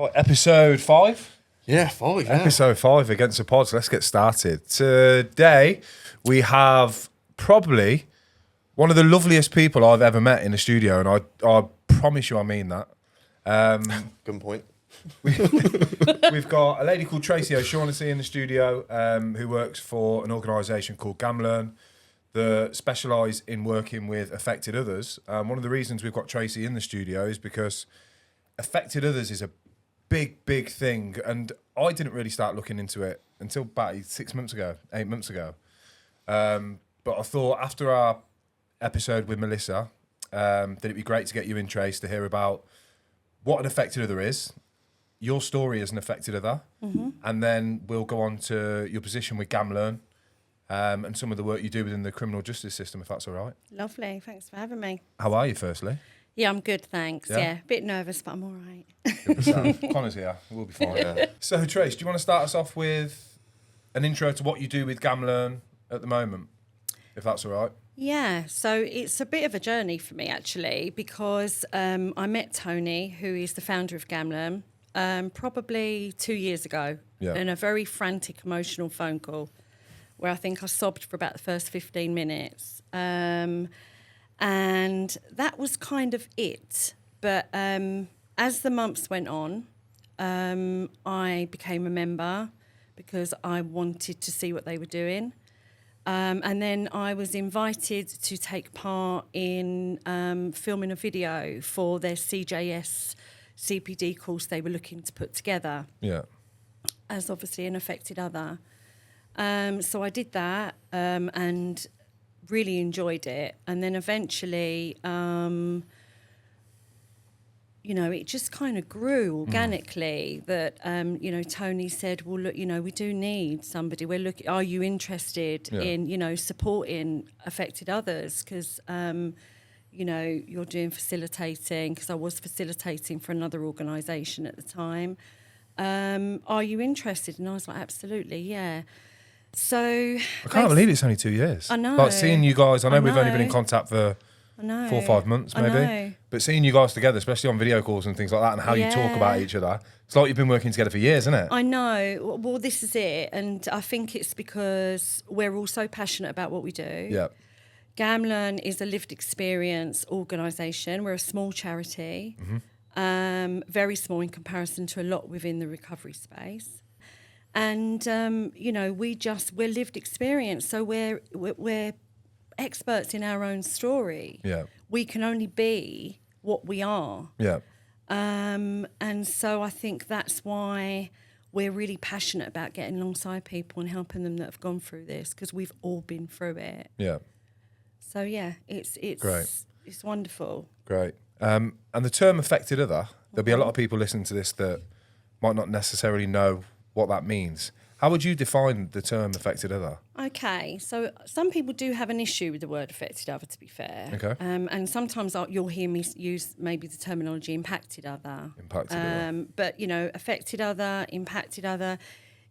Right, episode 5? Yeah, 5. Yeah. Episode 5 Against the Pods. Let's get started. Today, we have probably one of the loveliest people I've ever met in the studio, and I promise you I mean that. Good point. We've got a lady called Tracy O'Shaughnessy in the studio who works for an organisation called GamLEARN that specialise in working with affected others. One of the reasons we've got Tracy in the studio is because affected others is a big thing, and I didn't really start looking into it until about 8 months ago. But I thought after our episode with Melissa that it'd be great to get you in, Trace, to hear about what an affected other is, your story as an affected other, and then we'll go on to your position with GamLEARN and some of the work you do within the criminal justice system, if that's all right. Lovely. Thanks for having me. How are you, firstly? Yeah, I'm good, thanks. Yeah? Yeah, a bit nervous, but I'm all right. Connor's here. We'll be fine. Yeah. So, Trace, do you want to start us off with an intro to what you do with GamLEARN at the moment, if that's all right? Yeah, so it's a bit of a journey for me, actually, because I met Tony, who is the founder of GamLEARN, probably 2 years ago in a very frantic, emotional phone call where I think I sobbed for about the first 15 minutes. And that was kind of it. But as the months went on, I became a member because I wanted to see what they were doing. And then I was invited to take part in filming a video for their CJS CPD course they were looking to put together. Yeah. As obviously an affected other. So I did that and really enjoyed it. And then eventually, it just kind of grew organically that, Tony said, well, look, we do need somebody. We're looking, are you interested in, supporting affected others? Because, you're doing facilitating, because I was facilitating for another organisation at the time. Are you interested? And I was like, absolutely, yeah. So I can't believe it's only 2 years. I know. Like seeing you guys, I know we've only been in contact for 4 or 5 months maybe. But seeing you guys together, especially on video calls and things like that, and how you talk about each other, it's like you've been working together for years, isn't it? I know. Well, this is it. And I think it's because we're all so passionate about what we do. Yeah. GamLEARN is a lived experience organisation. We're a small charity, very small in comparison to a lot within the recovery space. And, we're lived experience. So we're experts in our own story. Yeah. We can only be what we are. Yeah. And so I think that's why we're really passionate about getting alongside people and helping them that have gone through this, because we've all been through it. Yeah. So, yeah, it's great. It's wonderful. Great. And the term affected other, there'll be a lot of people listening to this that might not necessarily know what that means. How would you define the term affected other? Okay, so some people do have an issue with the word affected other, to be fair. Okay. And sometimes you'll hear me use maybe the terminology impacted other. Impacted other. But, affected other, impacted other,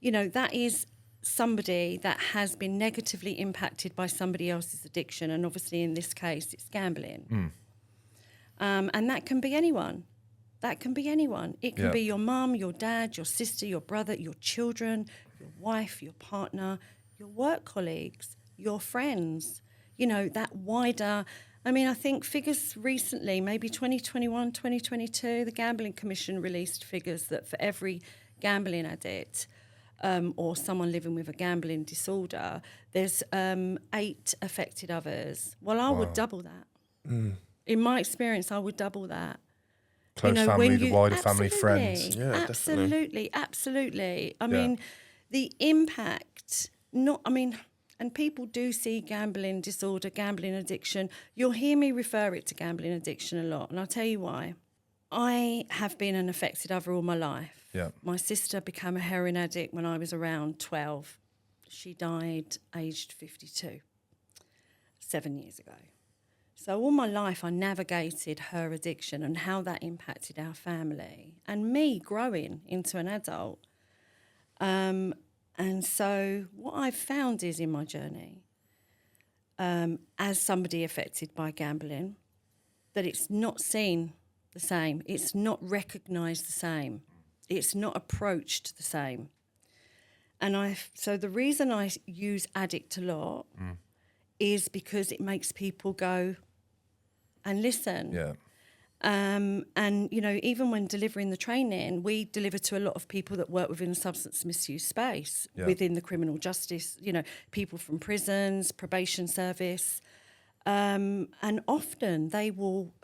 that is somebody that has been negatively impacted by somebody else's addiction. And obviously in this case, it's gambling. And that can be anyone. That can be anyone. It can be your mum, your dad, your sister, your brother, your children, your wife, your partner, your work colleagues, your friends. That wider... I think figures recently, maybe 2021, 2022, the Gambling Commission released figures that for every gambling addict or someone living with a gambling disorder, there's 8 affected others. Well, I would double that. In my experience, I would double that. Close family, the wider family, friends. Yeah, absolutely. I mean, the impact, and people do see gambling disorder, gambling addiction. You'll hear me refer it to gambling addiction a lot, and I'll tell you why. I have been an affected other all my life. Yeah. My sister became a heroin addict when I was around 12. She died aged 52, 7 years ago. So all my life I navigated her addiction and how that impacted our family and me growing into an adult. And so what I've found is in my journey, as somebody affected by gambling, that it's not seen the same. It's not recognised the same. It's not approached the same. And so the reason I use addict a lot is because it makes people go and listen. Yeah. And, you know, even when delivering the training, we deliver to a lot of people that work within the substance misuse space, within the criminal justice, you know, people from prisons, probation service. And often they will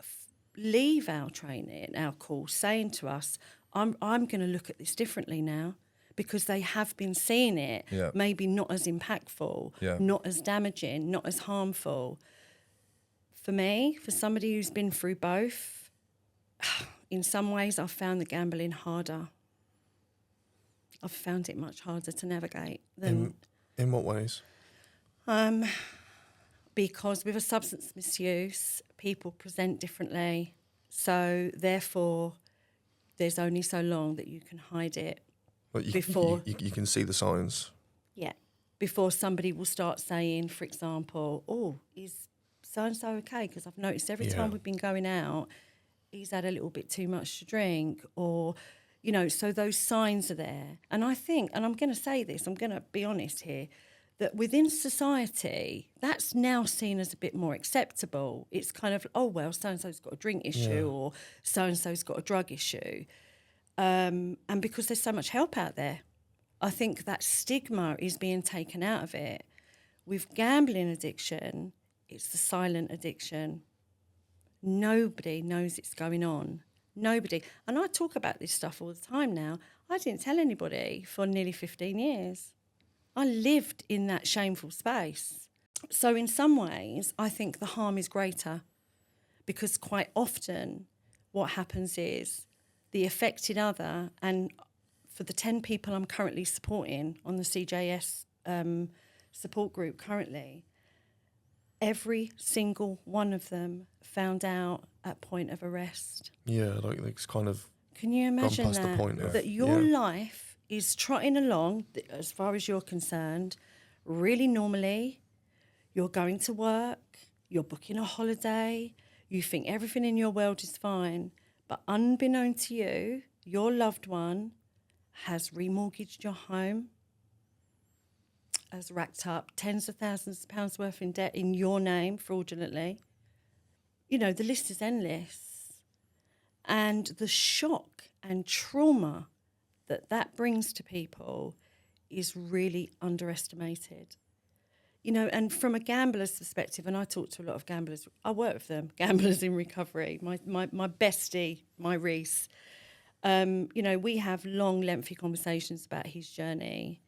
leave our training, our course, saying to us, I'm going to look at this differently now, because they have been seeing it, maybe not as impactful, not as damaging, not as harmful. For me, for somebody who's been through both, in some ways I've found the gambling harder. I've found it much harder to navigate than... In what ways? Because with a substance misuse, people present differently. So therefore, there's only so long that you can hide it. But you can see the signs. Yeah. Before somebody will start saying, for example, oh, is so-and-so okay? Because I've noticed every time we've been going out, he's had a little bit too much to drink, or, you know, so those signs are there. And I think, and I'm going to say this, I'm going to be honest here, that within society, that's now seen as a bit more acceptable. It's kind of, oh, well, so-and-so's got a drink issue or so-and-so's got a drug issue. And because there's so much help out there, I think that stigma is being taken out of it. With gambling addiction, it's the silent addiction. Nobody knows it's going on. Nobody. And I talk about this stuff all the time now. I didn't tell anybody for nearly 15 years. I lived in that shameful space. So in some ways, I think the harm is greater, because quite often what happens is the affected other, and for the 10 people I'm currently supporting on the CJS support group currently, every single one of them found out at point of arrest. Yeah, like it's kind of... Can you imagine gone past the point of, that your life is trotting along, as far as you're concerned, really normally? You're going to work, you're booking a holiday, you think everything in your world is fine, but unbeknown to you, your loved one has remortgaged your home, has racked up tens of thousands of pounds worth in debt in your name fraudulently. You know, the list is endless. And the shock and trauma that brings to people is really underestimated. You know, and from a gambler's perspective, and I talk to a lot of gamblers, I work with them, gamblers in recovery, my bestie, my Reese. You know, we have long, lengthy conversations about his journey,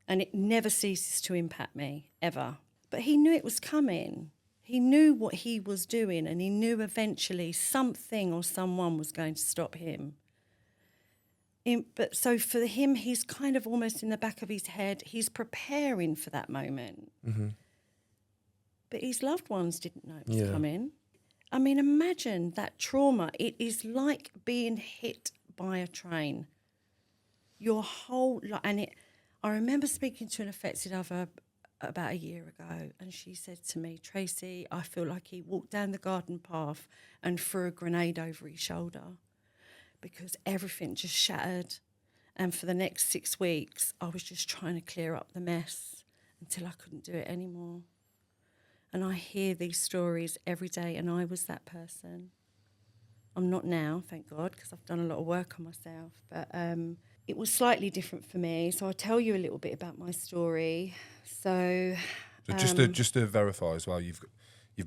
and it never ceases to impact me, ever. But he knew it was coming. He knew what he was doing, and he knew eventually something or someone was going to stop him. But so for him, he's kind of almost in the back of his head, he's preparing for that moment. Mm-hmm. But his loved ones didn't know it was coming. I mean, imagine that trauma. It is like being hit by a train. Your whole life, I remember speaking to an affected other about a year ago, and she said to me, Tracy, I feel like he walked down the garden path and threw a grenade over his shoulder, because everything just shattered. And for the next 6 weeks, I was just trying to clear up the mess until I couldn't do it anymore. And I hear these stories every day, and I was that person. I'm not now, thank God, because I've done a lot of work on myself. But it was slightly different for me. So I'll tell you a little bit about my story. So just to verify as well, you've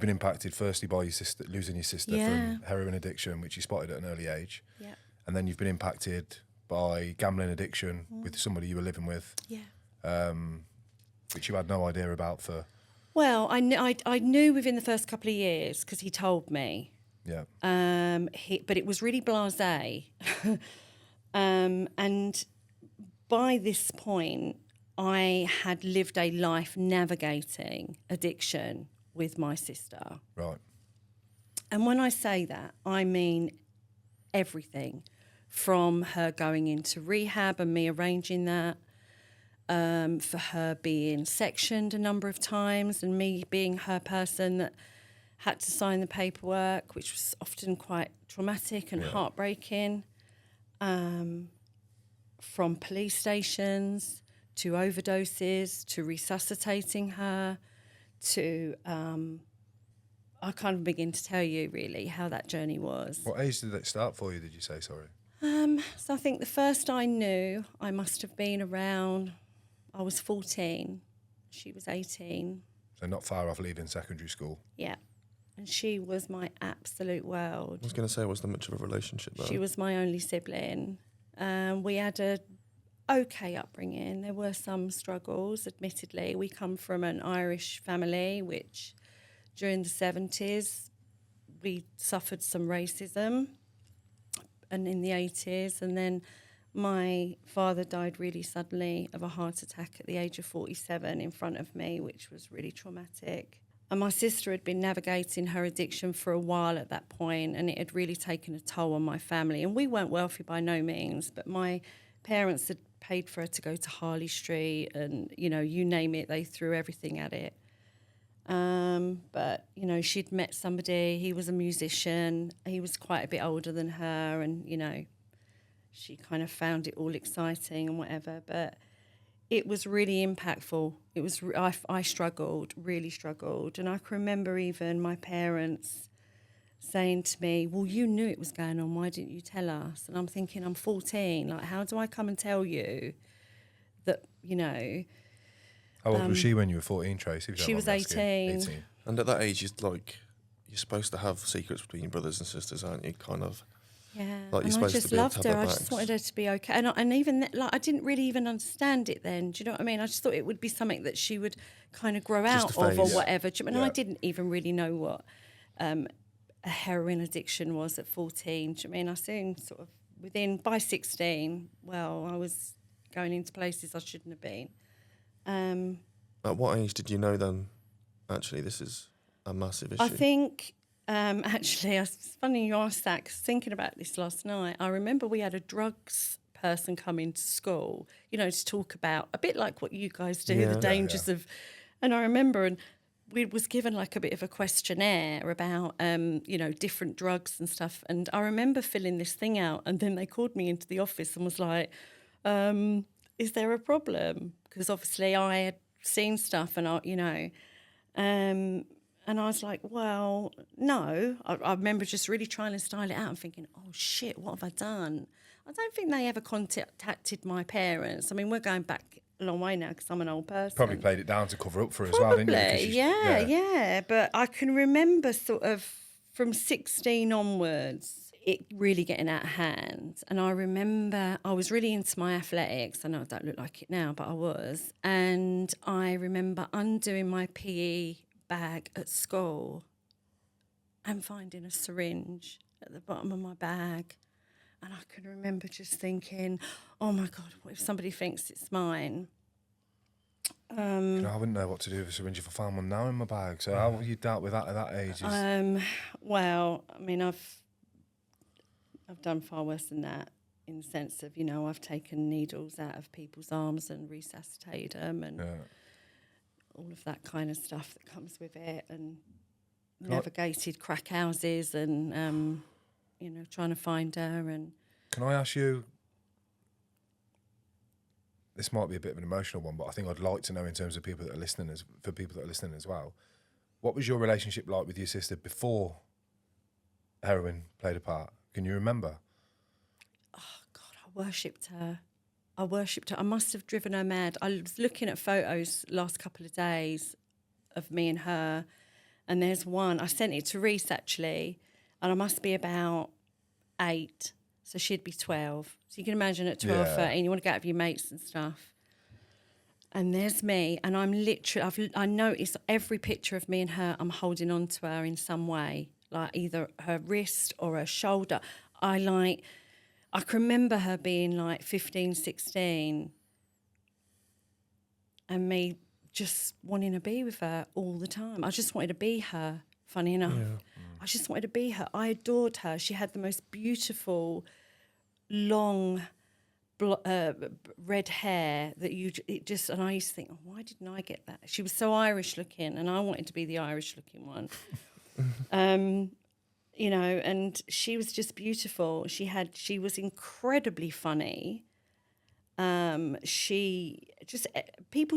been impacted firstly by your sister, losing your sister from heroin addiction, which you spotted at an early age. Yeah. And then you've been impacted by gambling addiction with somebody you were living with. Yeah. Which you had no idea about for... Well, I knew within the first couple of years, because he told me. Yeah. But it was really blasé. And by this point, I had lived a life navigating addiction with my sister. Right. And when I say that, I mean everything, from her going into rehab and me arranging that, for her being sectioned a number of times and me being her person that had to sign the paperwork, which was often quite traumatic and heartbreaking. from police stations to overdoses to resuscitating her to I can't begin to tell you really how that journey was. What age did it start for you, did you say, sorry? So I think the first I knew, I must have been around, I was 14, she was 18. So not far off leaving secondary school. Yeah. And she was my absolute world. I was going to say, was there much of a relationship there? She was my only sibling. We had a okay upbringing. There were some struggles, admittedly. We come from an Irish family, which during the 70s, we suffered some racism, and in the 80s. And then my father died really suddenly of a heart attack at the age of 47 in front of me, which was really traumatic. And my sister had been navigating her addiction for a while at that point, and it had really taken a toll on my family. And we weren't wealthy by no means, but my parents had paid for her to go to Harley Street and, you know, you name it, they threw everything at it. But, you know, she'd met somebody, he was a musician, he was quite a bit older than her, and, you know, she kind of found it all exciting and whatever, but it was really impactful. It was I struggled, really struggled. And I can remember even my parents saying to me, well, you knew it was going on, why didn't you tell us? And I'm thinking, I'm 14, like, how do I come and tell you that, you know... How old was she when you were 14, Tracy? She was 18. And at that age, you're supposed to have secrets between your brothers and sisters, aren't you? Kind of. Yeah, like and I just loved her. I just wanted her to be okay. And even, like, I didn't really even understand it then. Do you know what I mean? I just thought it would be something that she would kind of grow out of or whatever. Do you know? And I didn't even really know what a heroin addiction was at 14. Do you know what I mean? I soon sort of, by 16, well, I was going into places I shouldn't have been. At what age did you know then, actually, this is a massive issue? I think, actually, it's funny you asked that, because thinking about this last night, I remember we had a drugs person come into school, you know, to talk about, a bit like what you guys do, the dangers of... And I remember, and we was given like a bit of a questionnaire about, you know, different drugs and stuff. And I remember filling this thing out, and then they called me into the office and was like... is there a problem? Because obviously I had seen stuff and, you know, and I was like, well, no. I remember just really trying to style it out and thinking, oh, shit, what have I done? I don't think they ever contacted my parents. I mean, we're going back a long way now because I'm an old person. Probably played it down to cover up for her as well, didn't you? Yeah. But I can remember sort of from 16 onwards, it really getting out of hand. And I remember I was really into my athletics. I know I don't look like it now, but I was. And I remember undoing my PE bag at school and finding a syringe at the bottom of my bag. And I can remember just thinking, oh my God, what if somebody thinks it's mine? I wouldn't know what to do with a syringe if I found one now in my bag. So how have you dealt with that at that age? Well, I mean, I've done far worse than that, in the sense of, you know, I've taken needles out of people's arms and resuscitated them and all of that kind of stuff that comes with it, and navigated crack houses and, you know, trying to find her. And can I ask you, this might be a bit of an emotional one, but I think I'd like to know in terms of people that are listening, for people that are listening as well, what was your relationship like with your sister before heroin played a part? Can you remember? Oh, God, I worshipped her. I must have driven her mad. I was looking at photos last couple of days of me and her, and there's one. I sent it to Reese, actually, and I must be about 8, so she'd be 12. So you can imagine at 12, 13, you want to go out with your mates and stuff. And there's me, and I'm literally, I noticed every picture of me and her, I'm holding on to her in some way, like either her wrist or her shoulder. I can remember her being like 15, 16 and me just wanting to be with her all the time. I just wanted to be her, funny enough. Yeah. I just wanted to be her. I adored her. She had the most beautiful, long, red hair that and I used to think, oh, why didn't I get that? She was so Irish looking, and I wanted to be the Irish looking one. You know, and she was just beautiful. She was incredibly funny. People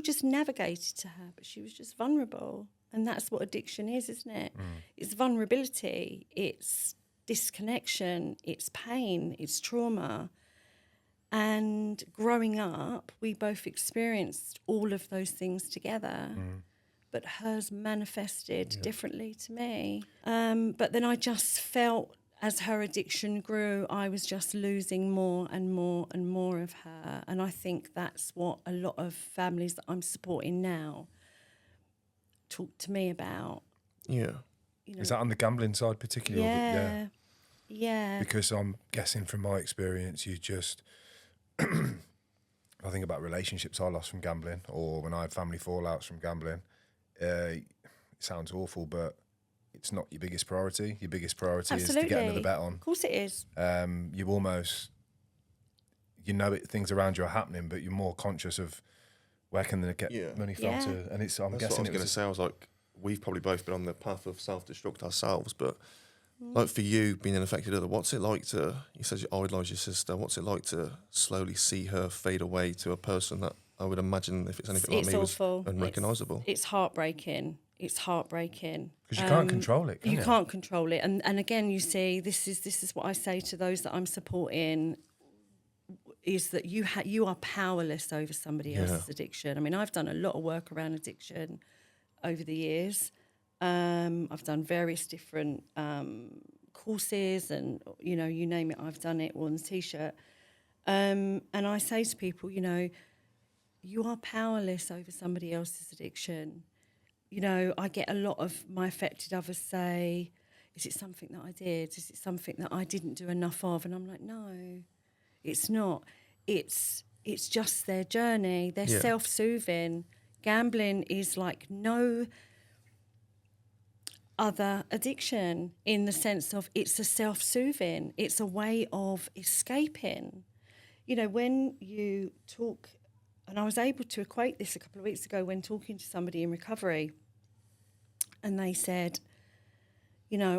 just navigated to her, but she was just vulnerable. And that's what addiction is, isn't it? It's vulnerability, it's disconnection, it's pain, it's trauma. And growing up, we both experienced all of those things together, but hers manifested differently to me. But then I just felt, as her addiction grew, I was just losing more and more and more of her. And I think that's what a lot of families that I'm supporting now talk to me about. Yeah. You know, is that on the gambling side particularly? yeah. Yeah. Because I'm guessing from my experience, you just... I think about relationships I lost from gambling, or when I had family fallouts from gambling. It sounds awful, but it's not your biggest priority. Your biggest priority Absolutely. is to get another bet on. Of course it is. You almost... things around you are happening, but you're more conscious of where can they get money from to... And it's... I'm That's guessing what I was going to say. I was like, we've probably both been on the path of self-destruct ourselves, but like for you, being an affected other, what's it like to... You said you idolise your sister. What's it like to slowly see her fade away to a person that I would imagine, if it's anything like me, awful. was unrecognisable? It's heartbreaking. It's heartbreaking. Because you can't control it, can you? You can't control it. And again, you see, this is what I say to those that I'm supporting, is that you are powerless over somebody else's addiction. I mean, I've done a lot of work around addiction over the years. I've done various different courses, and you name it, I've done it on the T-shirt. And I say to people, you are powerless over somebody else's addiction. I get a lot of my affected others say, is it something that I did? Is it something that I didn't do enough of? And I'm like, no, it's not. It's just their journey. They're self-soothing. Gambling is like no other addiction, in the sense of it's a self-soothing. It's a way of escaping. When you talk, and I was able to equate this a couple of weeks ago when talking to somebody in recovery, and they said,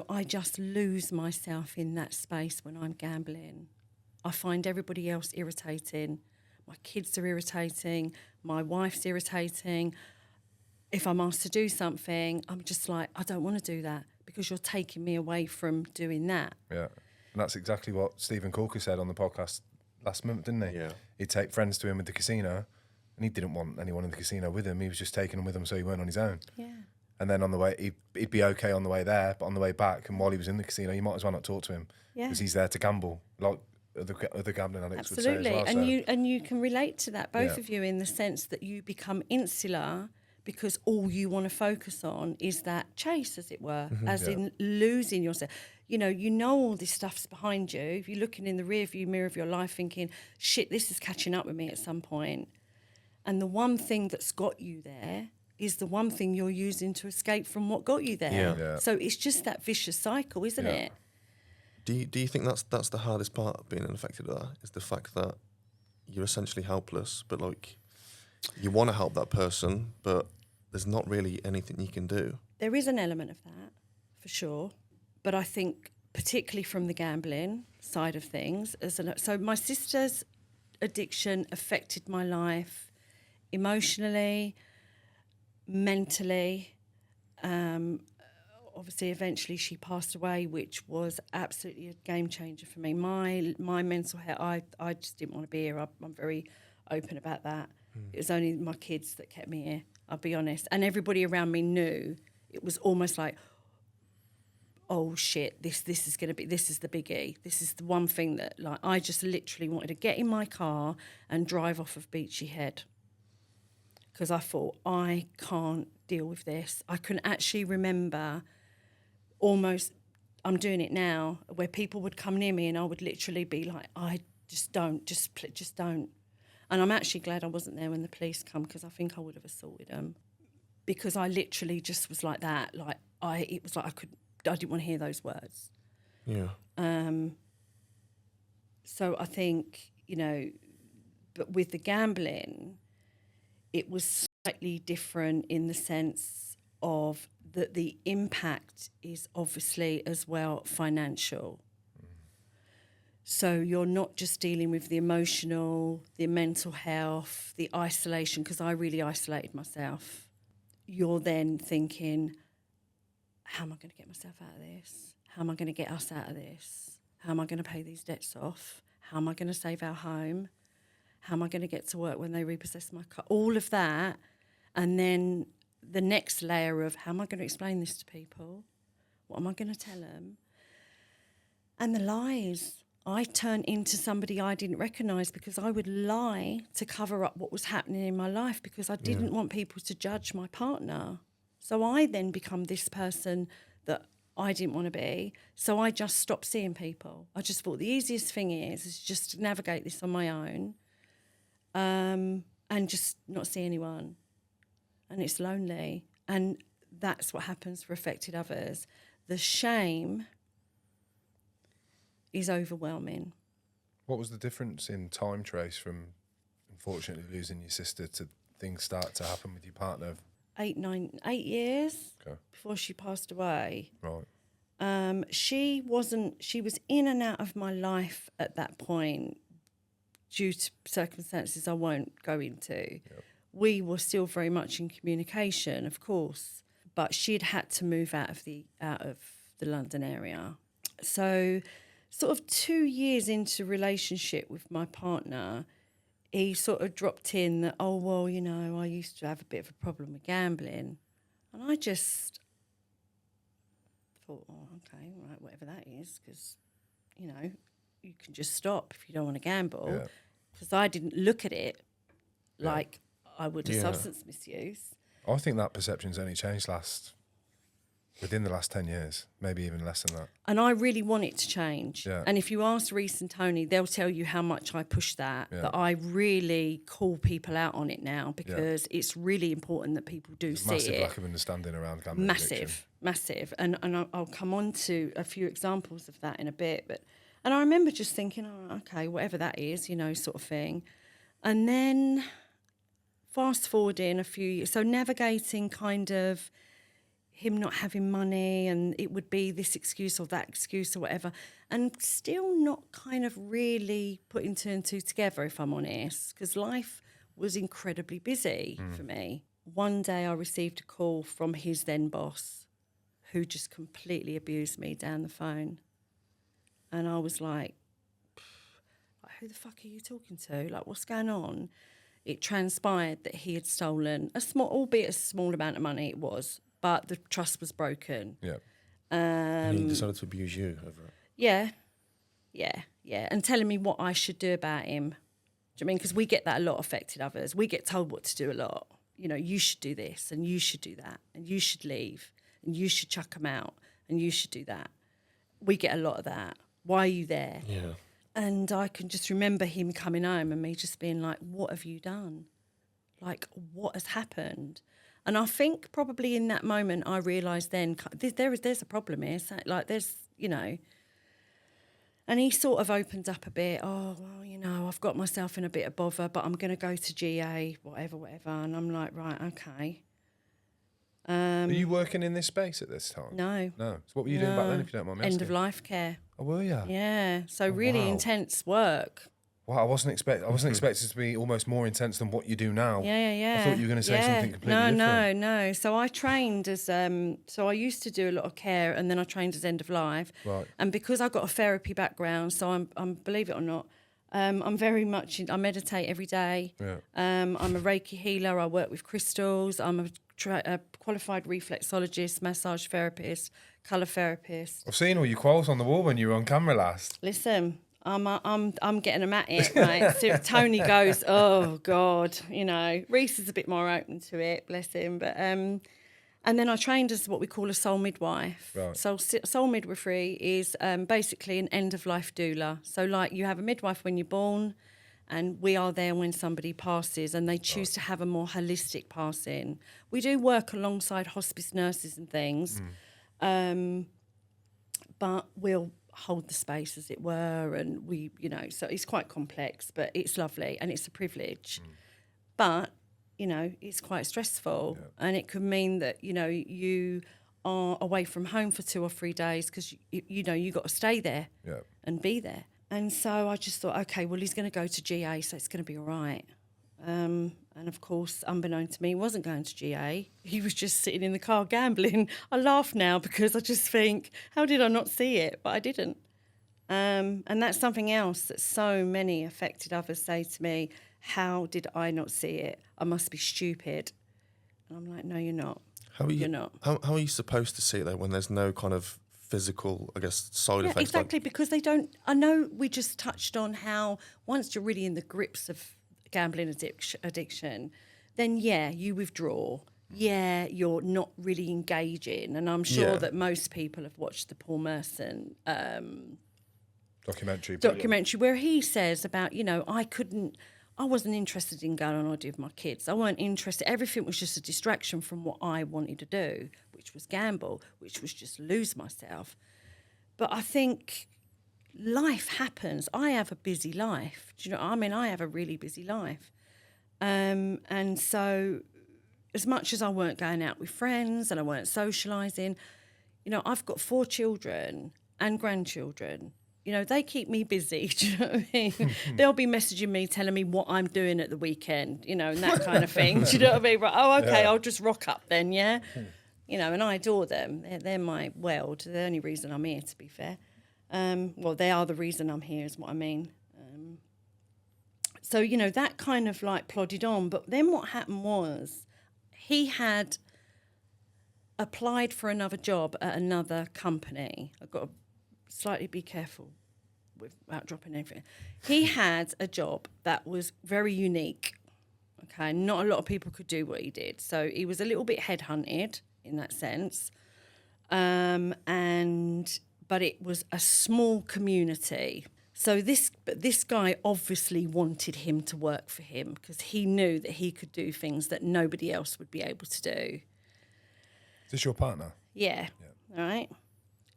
I just lose myself in that space when I'm gambling. I find everybody else irritating. My kids are irritating. My wife's irritating. If I'm asked to do something, I'm just like, I don't want to do that because you're taking me away from doing that. Yeah. And that's exactly what Stephen Corker said on the podcast last month, didn't he? Yeah. He'd take friends to him at the casino, and he didn't want anyone in the casino with him. He was just taking them with him so he weren't on his own. Yeah. And then on the way, he'd be okay on the way there, but on the way back, and while he was in the casino, you might as well not talk to him because he's there to gamble, like other gambling addicts would say as well. And you can relate to that, both of you, in the sense that you become insular because all you want to focus on is that chase, as it were, in losing yourself. All this stuff's behind you. If you're looking in the rearview mirror of your life thinking, shit, this is catching up with me at some point. And the one thing that's got you there is the one thing you're using to escape from what got you there. Yeah. So it's just that vicious cycle, isn't it? Do you think that's the hardest part of being an affected other, is the fact that you're essentially helpless, but like you want to help that person, but there's not really anything you can do? There is an element of that, for sure. But I think particularly from the gambling side of things, so my sister's addiction affected my life emotionally, mentally. Obviously, eventually she passed away, which was absolutely a game changer for me. My mental health, I just didn't want to be here. I'm very open about that. It was only my kids that kept me here, I'll be honest. And everybody around me knew. It was almost like, oh shit, this is the biggie. This is the one thing that, like, I just literally wanted to get in my car and drive off of Beachy Head. Because I thought, I can't deal with this. I can actually remember almost, I'm doing it now, where people would come near me and I would literally be like, I just don't. And I'm actually glad I wasn't there when the police come, because I think I would have assaulted them. Because I literally just was like that. It was like I didn't want to hear those words. Yeah. So I think, but with the gambling, it was slightly different in the sense of that the impact is obviously as well financial. So you're not just dealing with the emotional, the mental health, the isolation, because I really isolated myself. You're then thinking, how am I going to get myself out of this? How am I going to get us out of this? How am I going to pay these debts off? How am I going to save our home? How am I going to get to work when they repossess my car? All of that. And then the next layer of, how am I going to explain this to people? What am I going to tell them? And the lies. I turned into somebody I didn't recognise because I would lie to cover up what was happening in my life because I didn't want people to judge my partner. So I then become this person that I didn't want to be. So I just stopped seeing people. I just thought the easiest thing is just to navigate this on my own and just not see anyone. And it's lonely. And that's what happens for affected others. The shame is overwhelming. What was the difference in time, Trace, from unfortunately losing your sister to things start to happen with your partner? 8 years before she passed away. Right. She was in and out of my life at that point due to circumstances I won't go into. Yep. We were still very much in communication, of course, but she'd had to move out of the London area. So sort of 2 years into relationship with my partner, he sort of dropped in that, oh, well, you know, I used to have a bit of a problem with gambling. And I just thought, oh, okay, right, whatever that is, because, you know, you can just stop if you don't want to gamble. Because I didn't look at it like I would a substance misuse. I think that perception's only changed within the last 10 years, maybe even less than that. And I really want it to change. Yeah. And if you ask Reese and Tony, they'll tell you how much I push that I really call people out on it now because it's really important that people do see it. Massive lack of understanding around gambling addiction. Massive. And I'll come on to a few examples of that in a bit. And I remember just thinking, oh, okay, whatever that is, you know, sort of thing. And then fast forwarding a few years, so navigating kind of him not having money and it would be this excuse or that excuse or whatever, and still not kind of really putting two and two together, if I'm honest, because life was incredibly busy for me. One day I received a call from his then boss who just completely abused me down the phone. And I was like, who the fuck are you talking to? Like, what's going on? It transpired that he had stolen albeit a small amount of money it was, but the trust was broken. Yeah. And he decided to abuse you over it. Yeah. And telling me what I should do about him. Do you know what I mean? Because we get that a lot, affected others. We get told what to do a lot. You know, you should do this and you should do that and you should leave and you should chuck him out and you should do that. We get a lot of that. Why are you there? Yeah. And I can just remember him coming home and me just being like, what have you done? Like, what has happened? And I think probably in that moment I realised then there's a problem here. So, like, there's, you know. And he sort of opened up a bit. Oh, well, you know, I've got myself in a bit of bother, but I'm going to go to GA, whatever. And I'm like, right, okay. Were you working in this space at this time? No. So what were you doing back then, if you don't mind me asking? End of life care. Oh, were you? Yeah. So really intense work. Wow, I wasn't expected to be almost more intense than what you do now. Yeah. I thought you were going to say something completely different. No. So I trained as so I used to do a lot of care, and then I trained as end of life. Right. And because I've got a therapy background, so I'm believe it or not, I'm very much I meditate every day. Yeah. I'm a Reiki healer. I work with crystals. I'm a qualified reflexologist, massage therapist, colour therapist. I've seen all your quotes on the wall when you were on camera last. Listen, I'm getting them at it, right? So Tony goes, oh God, you know. Reese is a bit more open to it, bless him. But and then I trained as what we call a soul midwife. Right. So soul midwifery is basically an end of life doula. So like you have a midwife when you're born, and we are there when somebody passes, and they choose to have a more holistic passing. We do work alongside hospice nurses and things, but we'll hold the space, as it were, and we, you know, so it's quite complex, but it's lovely and it's a privilege. But, you know, it's quite stressful, and it could mean that, you know, you are away from home for 2 or 3 days because, you know, you got to stay there and be there. And so I just thought, okay, well, he's going to go to GA, so it's going to be all right. And of course, unbeknown to me, he wasn't going to GA. He was just sitting in the car gambling. I laugh now because I just think, how did I not see it? But I didn't. And that's something else that so many affected others say to me, how did I not see it? I must be stupid. And I'm like, no, you're not. You're not. How are you supposed to see it, though, when there's no kind of physical, I guess, side effects? Exactly, because they don't... I know we just touched on how once you're really in the grips of gambling addiction, then, you withdraw. Yeah, you're not really engaging. And I'm sure that most people have watched the Paul Merson documentary where he says about, I wasn't interested in going on holiday with my kids. I weren't interested. Everything was just a distraction from what I wanted to do, which was gamble, which was just lose myself. But I think life happens. I have a busy life. Do you know what I mean? I have a really busy life. And so as much as I weren't going out with friends and I weren't socialising, I've got 4 children and grandchildren. They keep me busy, do you know what I mean? They'll be messaging me, telling me what I'm doing at the weekend, and that kind of thing. Do you know what I mean? Right, oh, okay, I'll just rock up then, yeah? And I adore them. They're my world. They're the only reason I'm here, to be fair. Well, they are the reason I'm here, is what I mean. So, that kind of like plodded on. But then what happened was he had applied for another job at another company. I've got to slightly be careful without dropping anything. He had a job that was very unique. Okay, not a lot of people could do what he did. So he was a little bit headhunted in that sense. But it was a small community. So this guy obviously wanted him to work for him because he knew that he could do things that nobody else would be able to do. Is this your partner? Yeah. All right.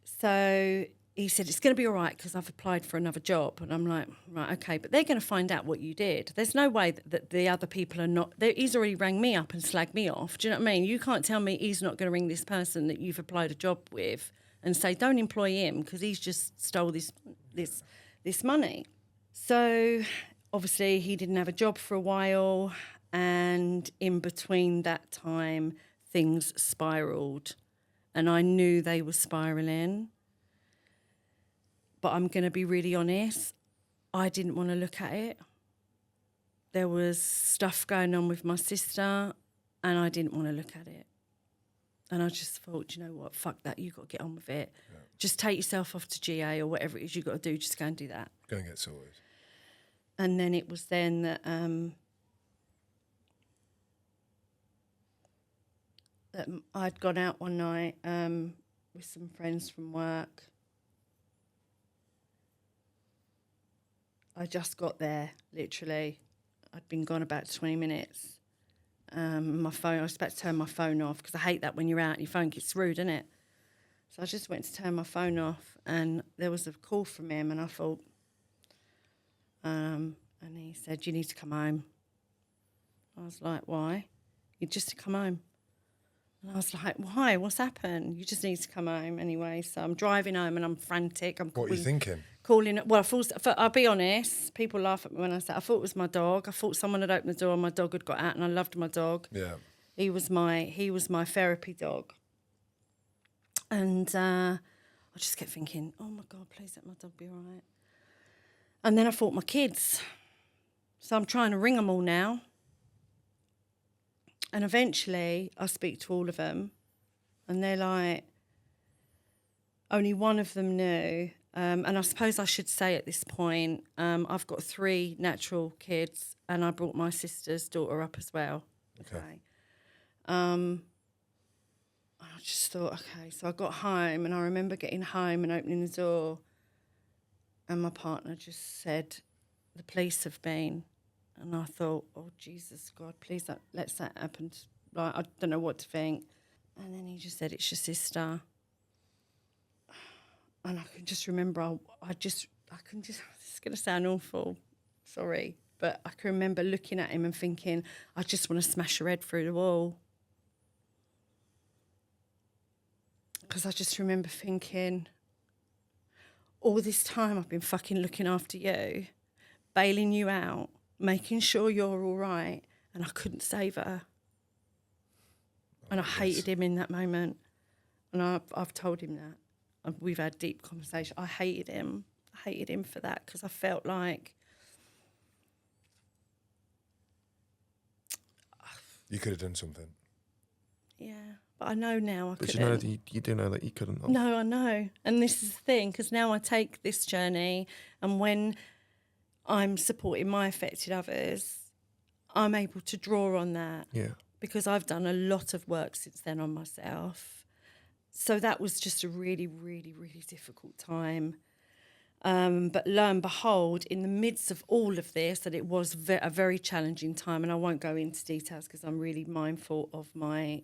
So he said, it's going to be all right because I've applied for another job. And I'm like, right, okay, but they're going to find out what you did. There's no way that the other people are not... He's already rang me up and slagged me off. Do you know what I mean? You can't tell me he's not going to ring this person that you've applied a job with and say, don't employ him because he's just stole this money. So obviously he didn't have a job for a while, and in between that time, things spiralled. And I knew they were spiralling. But I'm going to be really honest, I didn't want to look at it. There was stuff going on with my sister, and I didn't want to look at it. And I just thought, you know what, fuck that, you got to get on with it. Yeah. Just take yourself off to GA or whatever it is you got to do, just go and do that. Go and get sorted. And then it was then that, that I'd gone out one night with some friends from work. I just got there, literally. I'd been gone about 20 minutes. My phone, I was about to turn my phone off because I hate that when you're out and your phone gets rude, isn't it? So I just went to turn my phone off, and there was a call from him, and I thought, and he said, you need to come home. I was like, why? You just to come home. And I was like, why? What's happened? You just need to come home anyway. So I'm driving home and I'm frantic. What are you thinking? I'll be honest, people laugh at me when I say I thought it was my dog. I thought someone had opened the door and my dog had got out, and I loved my dog. Yeah. He was my therapy dog. And I just kept thinking, oh my God, please let my dog be all right. And then I thought my kids. So I'm trying to ring them all now. And eventually I speak to all of them, and they're like, only one of them knew. And I suppose I should say at this point, I've got 3 natural kids, and I brought my sister's daughter up as well. Okay. I just thought, okay, so I got home, and I remember getting home and opening the door, and my partner just said, the police have been. And I thought, oh, Jesus, God, please don't let that happen. Like, I don't know what to think. And then he just said, it's your sister. And I can just remember, it's going to sound awful, sorry, but I can remember looking at him and thinking, I just want to smash her head through the wall. Because I just remember thinking, all this time I've been fucking looking after you, bailing you out, making sure you're all right, and I couldn't save her. And I hated him in that moment. And I've told him that. We've had deep conversation. I hated him. I hated him for that because I felt like... You could have done something. Yeah, but I know now I couldn't. But you know that you do know that you couldn't. No, I know. And this is the thing, because now I take this journey, and when I'm supporting my affected others, I'm able to draw on that. Yeah. Because I've done a lot of work since then on myself. So that was just a really, really, really difficult time. But lo and behold, in the midst of all of this, that it was a very challenging time, and I won't go into details because I'm really mindful of my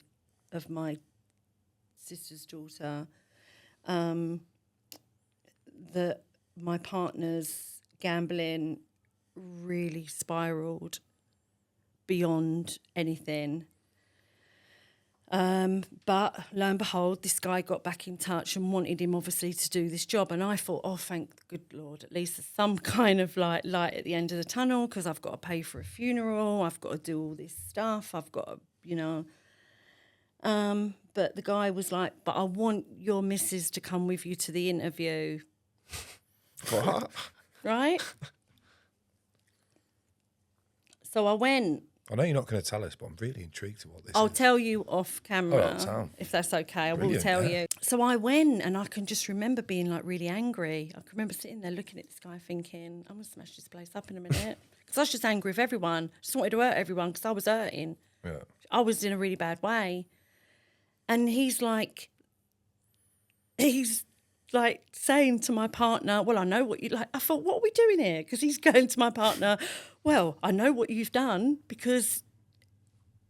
sister's daughter, that my partner's gambling really spiraled beyond anything. But lo and behold, this guy got back in touch and wanted him obviously to do this job. And I thought, oh, thank the good Lord, at least there's some kind of light at the end of the tunnel, because I've got to pay for a funeral, I've got to do all this stuff, I've got to, you know. But the guy was like, but I want your missus to come with you to the interview. What? Right? So I went. I know you're not going to tell us, but I'm really intrigued to what this I'll is. tell you off camera, if that's okay. I will tell yeah. you. So I went, and I can just remember being like really angry. I can remember sitting there looking at this guy thinking, I'm going to smash this place up in a minute. Because I was just angry with everyone. Just wanted to hurt everyone because I was hurting. Yeah. I was in a really bad way. And he's like saying to my partner, well, I know what you like. I thought, what are we doing here? Because he's going to my partner, well, I know what you've done because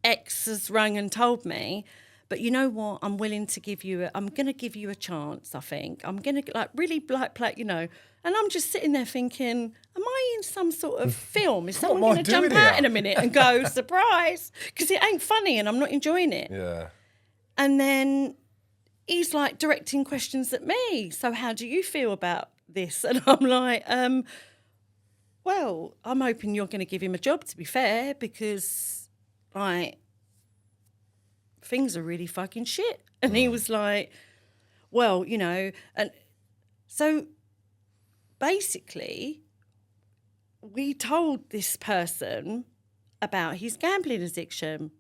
X has rung and told me. But you know what? I'm willing to give you I'm going to give you a chance, I think. I'm going to really play, you know. And I'm just sitting there thinking, am I in some sort of film? Is someone going to jump out in a minute and go, surprise? Because it ain't funny and I'm not enjoying it. Yeah. And then he's like directing questions at me. So how do you feel about this? And I'm like, well, I'm hoping you're going to give him a job, to be fair, because, like, things are really fucking shit. And he was like, well, you know, and so basically we told this person about his gambling addiction.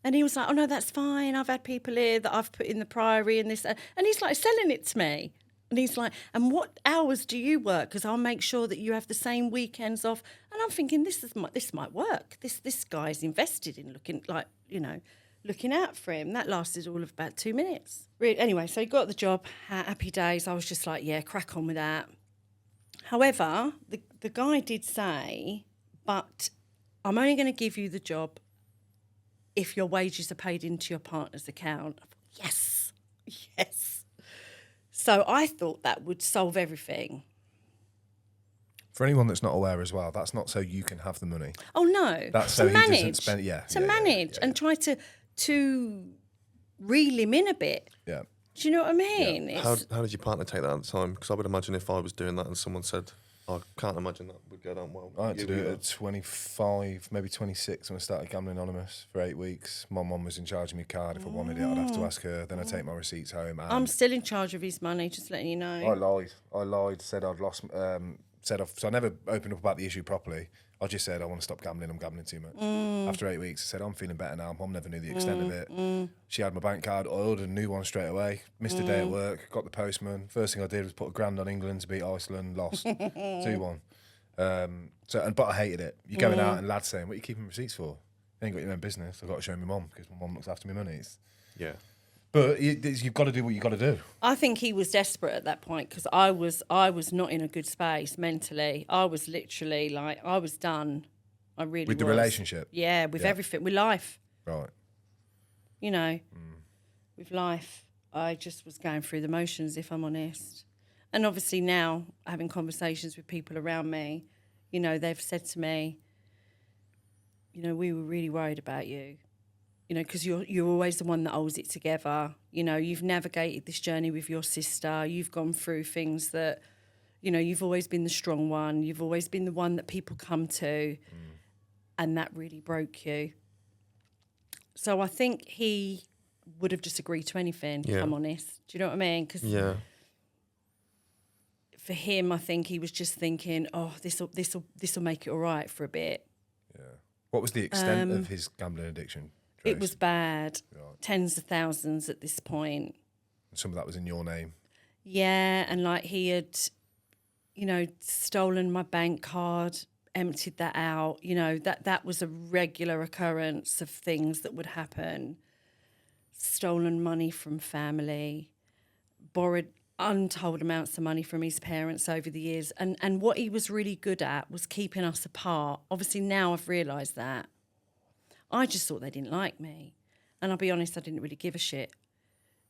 And he was like, oh, no, that's fine. I've had people here that I've put in the Priory and this. And he's like selling it to me. And he's like, and what hours do you work? Because I'll make sure that you have the same weekends off. And I'm thinking, this might work. This guy's invested in looking out for him. That lasted all of about 2 minutes. Anyway, so he got the job. Happy days. I was just like, yeah, crack on with that. However, the guy did say, but I'm only going to give you the job if your wages are paid into your partner's account. I thought, yes. So I thought that would solve everything. For anyone that's not aware as well, that's not so you can have the money. Oh, no. That's so he doesn't spend, manage and try to reel him in a bit. Yeah. Do you know what I mean? Yeah. How did your partner take that at the time? Because I would imagine if I was doing that and someone said, I can't imagine that would go down well. I had to do it at 25, maybe 26 when I started Gambling Anonymous for 8 weeks. My mum was in charge of my card. If I wanted it, I'd have to ask her. Then I'd take my receipts home. I'm still in charge of his money, just letting you know. I lied, said I'd lost, so I never opened up about the issue properly. I just said, I want to stop gambling, I'm gambling too much. After 8 weeks, I said, I'm feeling better now. Mum never knew the extent of it. She had my bank card, I ordered a new one straight away, missed a day at work, got the postman. First thing I did was put £1,000 on England to beat Iceland, lost 2-1. But I hated it. You're going out and lads saying, what are you keeping receipts for? You ain't got your own business. I've got to show my mum because my mum looks after my money. Yeah. But you've got to do what you've got to do. I think he was desperate at that point because I was not in a good space mentally. I was literally like, I was done. I really was. With the relationship? Yeah, with everything, with life. Right. You know, with life, I just was going through the motions, if I'm honest. And obviously now, having conversations with people around me, you know, they've said to me, you know, we were really worried about you. you know, because you're always the one that holds it together. You know, you've navigated this journey with your sister. You've gone through things that, you know, you've always been the strong one. You've always been the one that people come to, and that really broke you. So I think he would have just agreed to anything, if I'm honest. Do you know what I mean? 'Cause for him, I think he was just thinking, oh, this'll make it all right for a bit. Yeah. What was the extent of his gambling addiction, Trace? It was bad. Right. Tens of thousands at this point. Some of that was in your name. Yeah, and like he had, you know, stolen my bank card, emptied that out. You know, that was a regular occurrence of things that would happen. Stolen money from family, borrowed untold amounts of money from his parents over the years. And what he was really good at was keeping us apart. Obviously, now I've realised that. I just thought they didn't like me. And I'll be honest, I didn't really give a shit.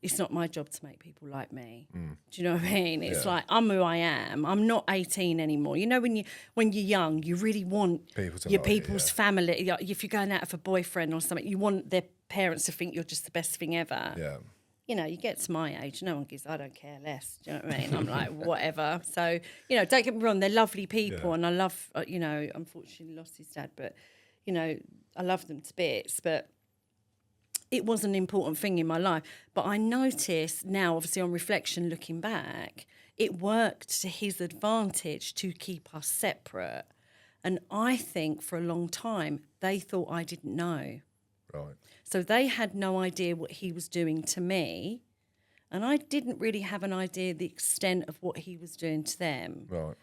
It's not my job to make people like me. Do you know what I mean? It's like, I'm who I am. I'm not 18 anymore. You know, when you're young, you really want your people's family. If you're going out with a boyfriend or something, you want their parents to think you're just the best thing ever. Yeah. You know, you get to my age, no one gives, I don't care less. Do you know what I mean? I'm like, whatever. So, you know, don't get me wrong, they're lovely people and I love, you know, unfortunately lost his dad, but, you know, I love them to bits, but it was an important thing in my life. But I noticed now, obviously on reflection, looking back, it worked to his advantage to keep us separate. And I think for a long time, they thought I didn't know. Right. So they had no idea what he was doing to me. And I didn't really have an idea the extent of what he was doing to them. Right.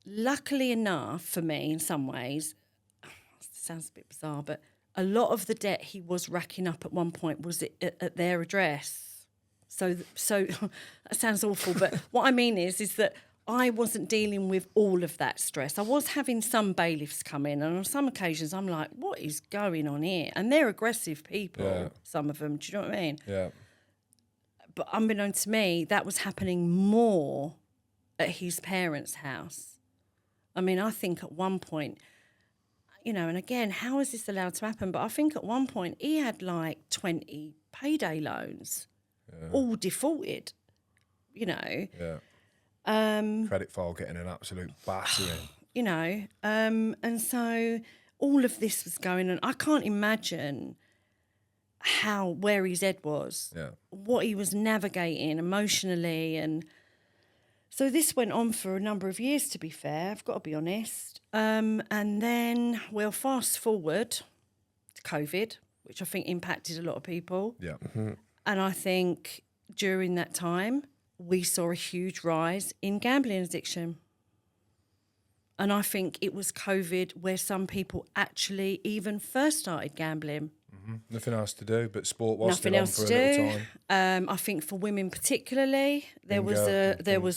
Luckily enough for me, in some ways, it sounds a bit bizarre, but a lot of the debt he was racking up at one point was at their address. So that sounds awful, but what I mean is that I wasn't dealing with all of that stress. I was having some bailiffs come in, and on some occasions I'm like, what is going on here? And they're aggressive people, some of them, do you know what I mean? Yeah. But unbeknownst to me, that was happening more at his parents' house. I mean, I think at one point, you know, and again, how is this allowed to happen? But I think at one point he had like 20 payday loans, all defaulted, you know. Yeah. Credit file getting an absolute battering. You know, and so all of this was going on. I can't imagine where his head was, what he was navigating emotionally. And so this went on for a number of years, to be fair, I've got to be honest. And then we'll fast forward to COVID, which I think impacted a lot of people. Yeah. Mm-hmm. And I think during that time, we saw a huge rise in gambling addiction. And I think it was COVID where some people actually even first started gambling. Mm-hmm. Nothing else to do, but sport was Nothing still on else for a to little do. time. I think for women particularly, there was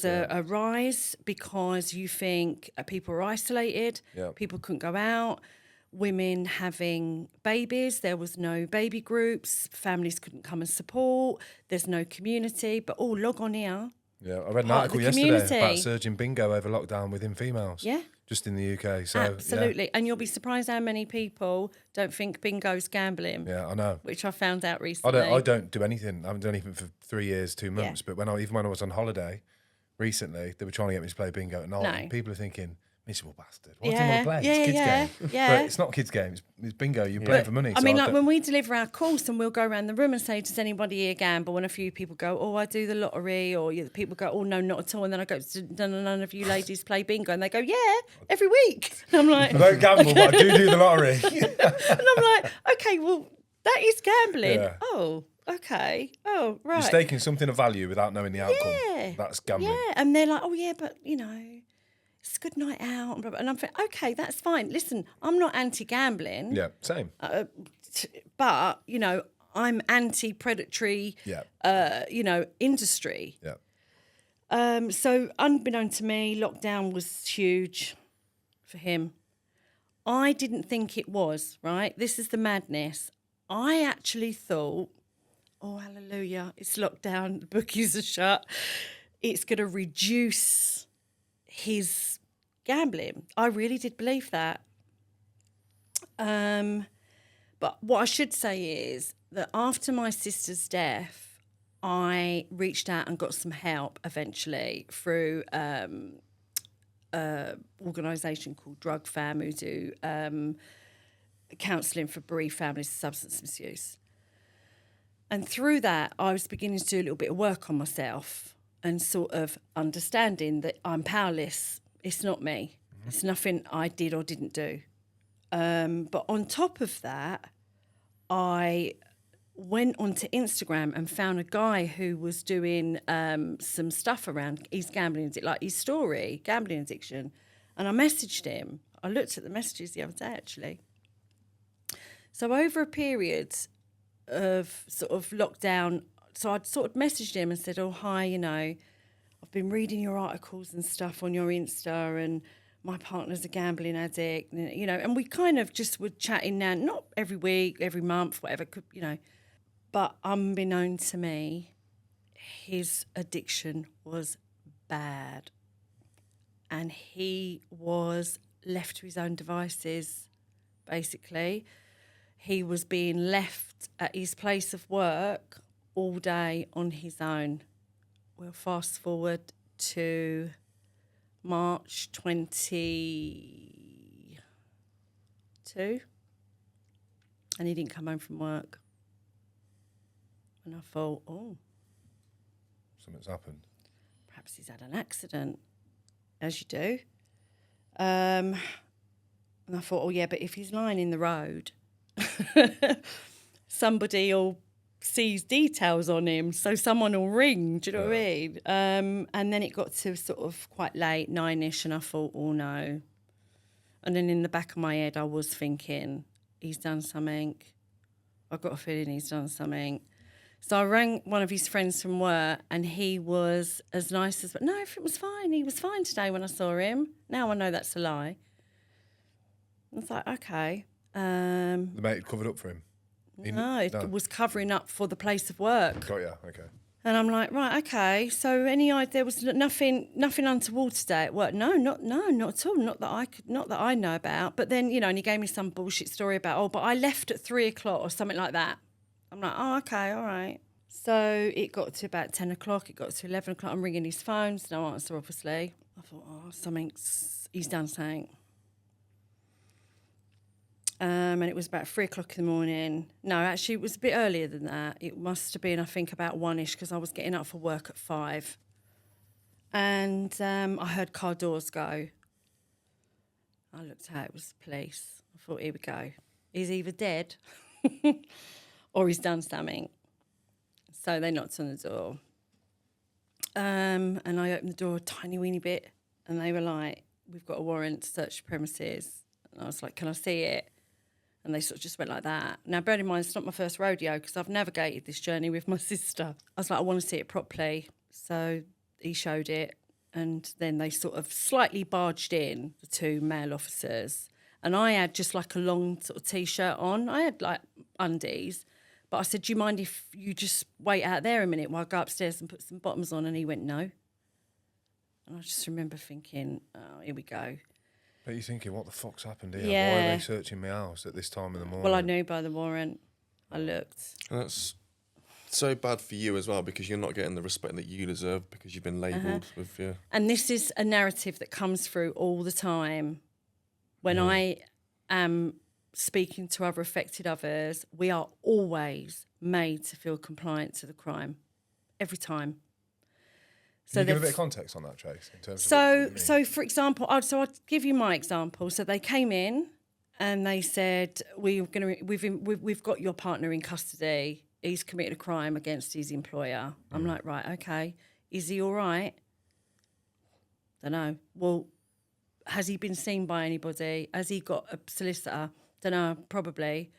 a rise because you think people are isolated, people couldn't go out, women having babies, there was no baby groups, families couldn't come and support, there's no community, but log on here. Yeah, I read an article yesterday about surging bingo over lockdown within females. Yeah. Just in the UK. So absolutely. And you'll be surprised how many people don't think bingo's gambling. Yeah, I know. Which I found out recently. I don't do anything. I haven't done anything for 3 years, 2 months. But even when I was on holiday recently, they were trying to get me to play bingo at night. No. And people are thinking, miserable bastard. Why do you want to play? It's kids' game. Yeah. But it's not kids' game. It's bingo. You're playing for money. I mean, like when we deliver our course and we'll go around the room and say, does anybody here gamble? And a few people go, oh, I do the lottery. Or people go, oh, no, not at all. And then I go, none of you ladies play bingo. And they go, yeah, every week. And I'm like, I don't gamble, but I do the lottery. And I'm like, okay, well, that is gambling. Yeah. Oh, okay. Oh, right. You're staking something of value without knowing the outcome. Yeah. That's gambling. Yeah. And they're like, oh, yeah, but, you know, it's a good night out. And I'm thinking, okay, that's fine. Listen, I'm not anti-gambling. Yeah, same. But, you know, I'm anti-predatory, you know, industry. Yeah. So unbeknown to me, lockdown was huge for him. I didn't think it was, right? This is the madness. I actually thought, oh, hallelujah, it's lockdown, the bookies are shut. It's going to reduce his gambling. I really did believe that. But But what I should say is that after my sister's death, I reached out and got some help eventually through an organisation called Drug Fam, who do counselling for bereaved families of substance misuse. And through that, I was beginning to do a little bit of work on myself and sort of understanding that I'm powerless. It's not me. Mm-hmm. It's nothing I did or didn't do. But on top of that, I went onto Instagram and found a guy who was doing some stuff around his gambling, like his story, gambling addiction. And I messaged him. I looked at the messages the other day, actually. So over a period of sort of lockdown, so I'd sort of messaged him and said, oh, hi, you know, I've been reading your articles and stuff on your Insta, and my partner's a gambling addict, and, you know, and we kind of just were chatting now, not every week, every month, whatever, you know. But unbeknown to me, his addiction was bad. And he was left to his own devices, basically. He was being left at his place of work all day on his own. We'll fast forward to March 22, and he didn't come home from work. And I thought, oh, something's happened. Perhaps he's had an accident, as you do. And I thought, oh yeah, but if he's lying in the road, somebody will see his details on him, so someone will ring. Do you know what I mean? And then it got to sort of quite late, 9ish, and I thought, oh no. And then in the back of my head, I was thinking, he's done something. I've got a feeling he's done something. So I rang one of his friends from work, and he was as nice as, but no, everything was fine. He was fine today when I saw him. Now I know that's a lie. I was like, okay. The mate had covered up for him? No, it was covering up for the place of work. Got ya, okay. And I'm like, right, okay. So there was nothing untoward today at work. No, not at all. Not that I know about. But then, you know, and he gave me some bullshit story about, but I left at 3:00 or something like that. I'm like, oh, okay, all right. So it got to about 10 o'clock. It got to 11 o'clock. I'm ringing his phone. No answer, obviously. I thought, oh, he's done something. And it was about 3:00 in the morning. No, actually, it was a bit earlier than that. It must have been, I think, about 1ish, because I was getting up for work at 5. And I heard car doors go. I looked out, it was the police. I thought, here we go. He's either dead or he's done something. So they knocked on the door. And I opened the door a tiny weeny bit, and they were like, we've got a warrant to search the premises. And I was like, can I see it? And they sort of just went like that. Now, bear in mind, it's not my first rodeo, because I've navigated this journey with my sister. I was like, I want to see it properly. So he showed it, and then they sort of slightly barged in, the two male officers. And I had just like a long sort of T-shirt on. I had like undies. But I said, do you mind if you just wait out there a minute while I go upstairs and put some bottoms on? And he went, no. And I just remember thinking, oh, here we go. But you're thinking, what the fuck's happened here? Yeah. Why are they searching my house at this time in the morning? Well, I knew by the warrant. I looked. And that's so bad for you as well, because you're not getting the respect that you deserve because you've been labelled with your... And this is a narrative that comes through all the time. When I am speaking to other affected others, we are always made to feel compliant to the crime. Every time. Can you give a bit of context on that, Trace? In terms of so for example, I'll give you my example. So they came in and they said, we've got your partner in custody. He's committed a crime against his employer. I'm like, right, okay. Is he all right? Don't know. Well, has he been seen by anybody? Has he got a solicitor? Don't know, probably.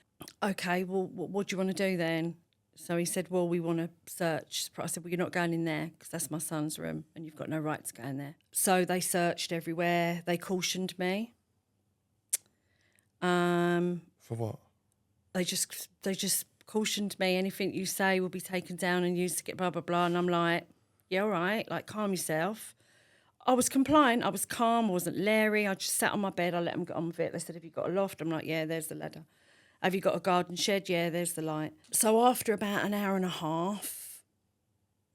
Okay, well, what do you want to do then? So he said, well, we want to search. I said, well, you're not going in there because that's my son's room and you've got no right to go in there. So they searched everywhere. They cautioned me. For what? They just cautioned me. Anything you say will be taken down and used to get blah, blah, blah. And I'm like, yeah, all right, like calm yourself. I was compliant. I was calm. I wasn't leery. I just sat on my bed. I let them get on with it. They said, have you got a loft? I'm like, yeah, there's the ladder. Have you got a garden shed? Yeah, there's the light. So after about an hour and a half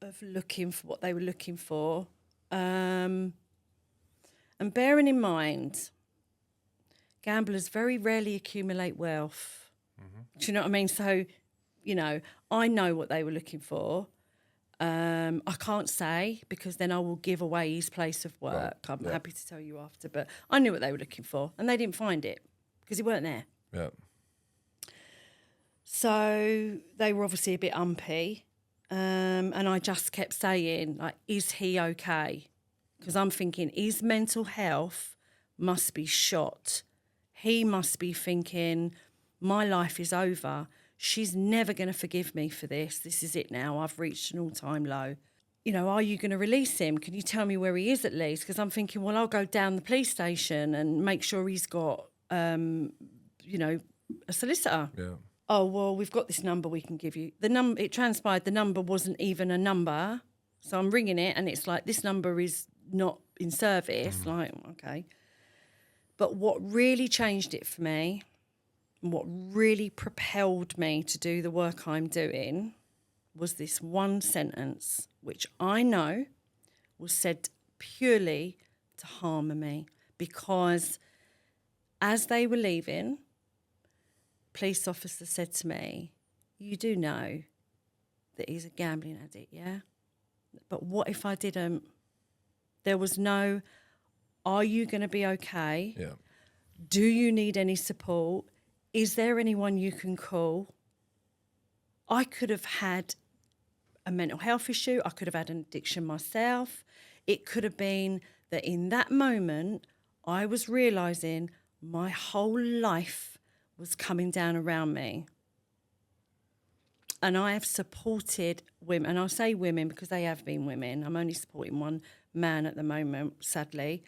of looking for what they were looking for, and bearing in mind, gamblers very rarely accumulate wealth. Mm-hmm. Do you know what I mean? So, you know, I know what they were looking for. I can't say because then I will give away his place of work. Right. I'm happy to tell you after, but I knew what they were looking for and they didn't find it because he weren't there. Yeah. So they were obviously a bit umpy. And I just kept saying, like, is he okay? Because I'm thinking his mental health must be shot. He must be thinking, my life is over. She's never going to forgive me for this. This is it now. I've reached an all-time low. You know, are you going to release him? Can you tell me where he is at least? Because I'm thinking, well, I'll go down the police station and make sure he's got, you know, a solicitor. Yeah. Oh, well, we've got this number we can give you. It transpired the number wasn't even a number. So I'm ringing it and it's like, this number is not in service. Like, okay. But what really changed it for me, and what really propelled me to do the work I'm doing, was this one sentence, which I know was said purely to harm me. Because as they were leaving, police officer said to me, you do know that he's a gambling addict, yeah? But what if I didn't? There was no, are you going to be okay? Yeah. Do you need any support? Is there anyone you can call? I could have had a mental health issue. I could have had an addiction myself. It could have been that in that moment, I was realising my whole life was coming down around me. And I have supported women, and I'll say women because they have been women. I'm only supporting one man at the moment, sadly,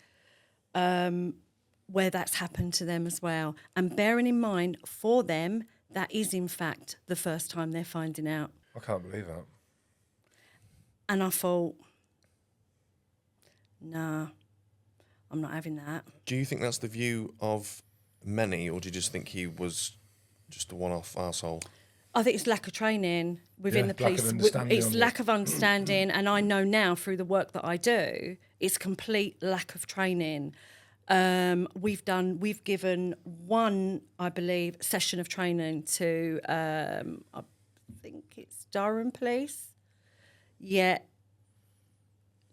where that's happened to them as well. And bearing in mind, for them, that is in fact the first time they're finding out. I can't believe that. And I thought, nah, I'm not having that. Do you think that's the view of many, or do you just think he was just a one-off arsehole? I think it's lack of training within the police. It's lack of understanding, and I know now through the work that I do, it's complete lack of training. We've given one, I believe, session of training to, I think it's Durham Police. Yet,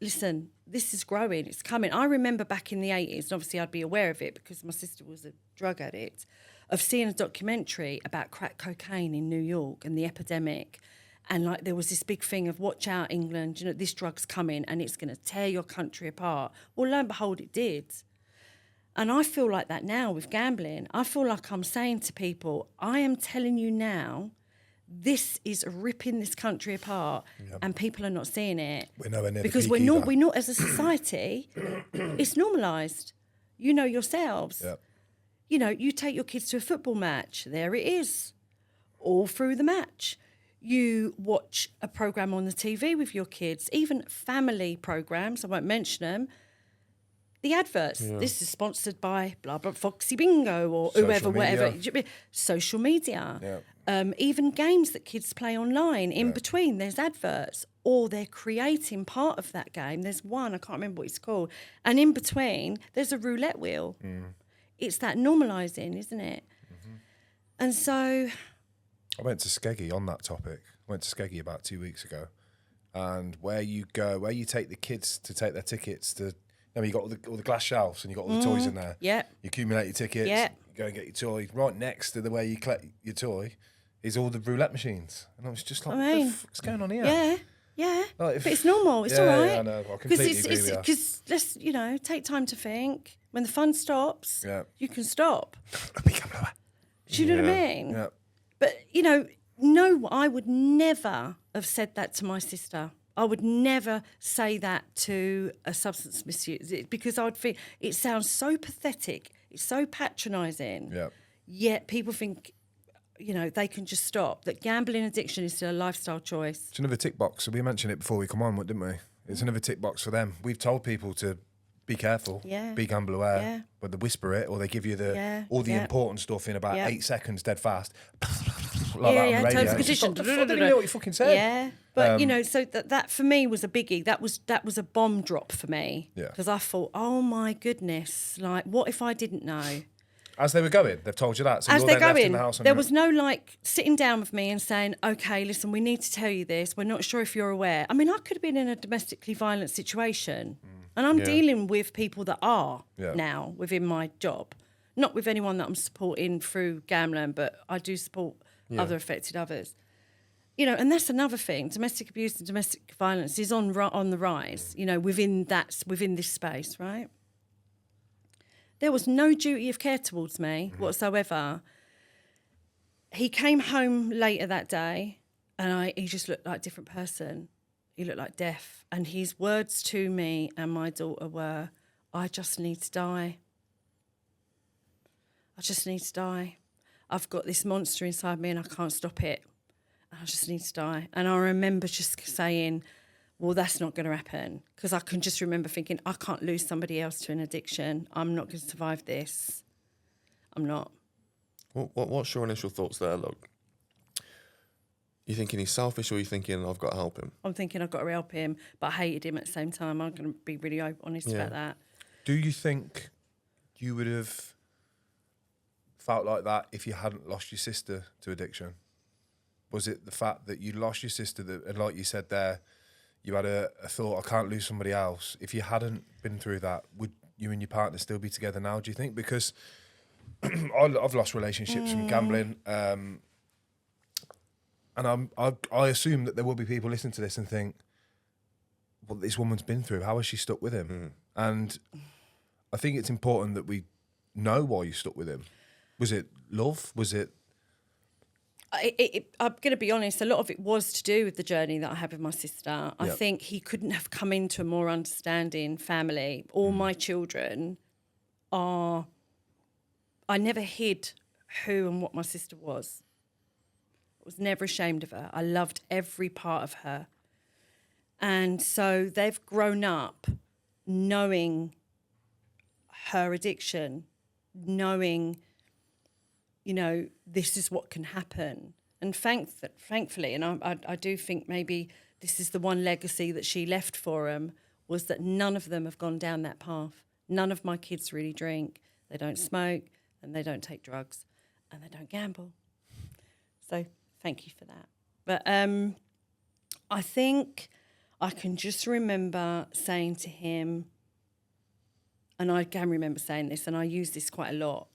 listen, this is growing, it's coming. I remember back in the 80s, and obviously I'd be aware of it because my sister was a drug addict, of seeing a documentary about crack cocaine in New York and the epidemic. And like there was this big thing of watch out, England, you know, this drug's coming and it's going to tear your country apart. Well, lo and behold, it did. And I feel like that now with gambling. I feel like I'm saying to people, I am telling you now, this is ripping this country apart, and people are not seeing it. We're nowhere near because we're not as a society. It's normalised. You know yourselves. Yep. You know, you take your kids to a football match. There it is, all through the match. You watch a programme on the TV with your kids, even family programmes. I won't mention them. The adverts. Yeah. This is sponsored by blah blah Foxy Bingo or whoever, whatever. Social media. Yeah. Even games that kids play online. In between, there's adverts, or they're creating part of that game. There's one, I can't remember what it's called, and in between, there's a roulette wheel. It's that normalising, isn't it? Mm-hmm. And so, I went to Skeggy on that topic. I went to Skeggy about 2 weeks ago, and where you take the kids to take their tickets to. I mean, you got all the glass shelves and you got all the toys in there. Yeah. You accumulate your tickets. Yeah. You go and get your toy. Right next to the way you collect your toy is all the roulette machines. And I was just like, what's going on here? Yeah. Yeah. Like but it's normal. It's all right. Yeah, I know. I completely agree with you. Because let's, take time to think. When the fun stops, you can stop. Do you know what I mean? Yeah. But, no, I would never have said that to my sister. I would never say that to a substance misuse because I would think it sounds so pathetic. It's so patronising. Yeah. Yet people think, they can just stop. That gambling addiction is still a lifestyle choice. It's another tick box. So we mentioned it before we come on, didn't we? It's another tick box for them. We've told people to be careful, be gamble aware, but they whisper it or they give you all the important stuff in about 8 seconds, dead fast. Like that on the radio. Condition. I didn't know what you fucking said. Yeah, but so that for me was a biggie. That was a bomb drop for me. Yeah, because I thought, oh my goodness, like what if I didn't know? As they were going, they've told you that. So as you're they're then going, left in the house there was no like sitting down with me and saying, okay, listen, we need to tell you this. We're not sure if you're aware. I mean, I could have been in a domestically violent situation, and I'm dealing with people that are now within my job, not with anyone that I'm supporting through GamLEARN, but I do support other affected others. And that's another thing. Domestic abuse and domestic violence is on the rise. Within this space, right? There was no duty of care towards me whatsoever. He came home later that day, and he just looked like a different person. He looked like death. And his words to me and my daughter were, I just need to die. I just need to die. I've got this monster inside me and I can't stop it. I just need to die. And I remember just saying, well, that's not going to happen. Because I can just remember thinking, I can't lose somebody else to an addiction. I'm not going to survive this. I'm not. What's your initial thoughts there, look? You thinking he's selfish or you thinking, I've got to help him? I'm thinking I've got to help him, but I hated him at the same time. I'm going to be really honest about that. Do you think you would have felt like that if you hadn't lost your sister to addiction? Was it the fact that you lost your sister that, and like you said there, you had a thought, I can't lose somebody else. If you hadn't been through that, would you and your partner still be together now, do you think? Because I've lost relationships from gambling, and I assume that there will be people listening to this and think, well, this woman's been through, how has she stuck with him? And I think it's important that we know why you stuck with him. Was it love? Was it... I'm going to be honest, a lot of it was to do with the journey that I had with my sister. I think he couldn't have come into a more understanding family. All my children are... I never hid who and what my sister was. I was never ashamed of her. I loved every part of her. And so they've grown up knowing her addiction, knowing... this is what can happen. And thankfully, and I do think maybe this is the one legacy that she left for them, was that none of them have gone down that path. None of my kids really drink. They don't smoke, and they don't take drugs, and they don't gamble. So thank you for that. But I think I can just remember saying to him, and I can remember saying this, and I use this quite a lot,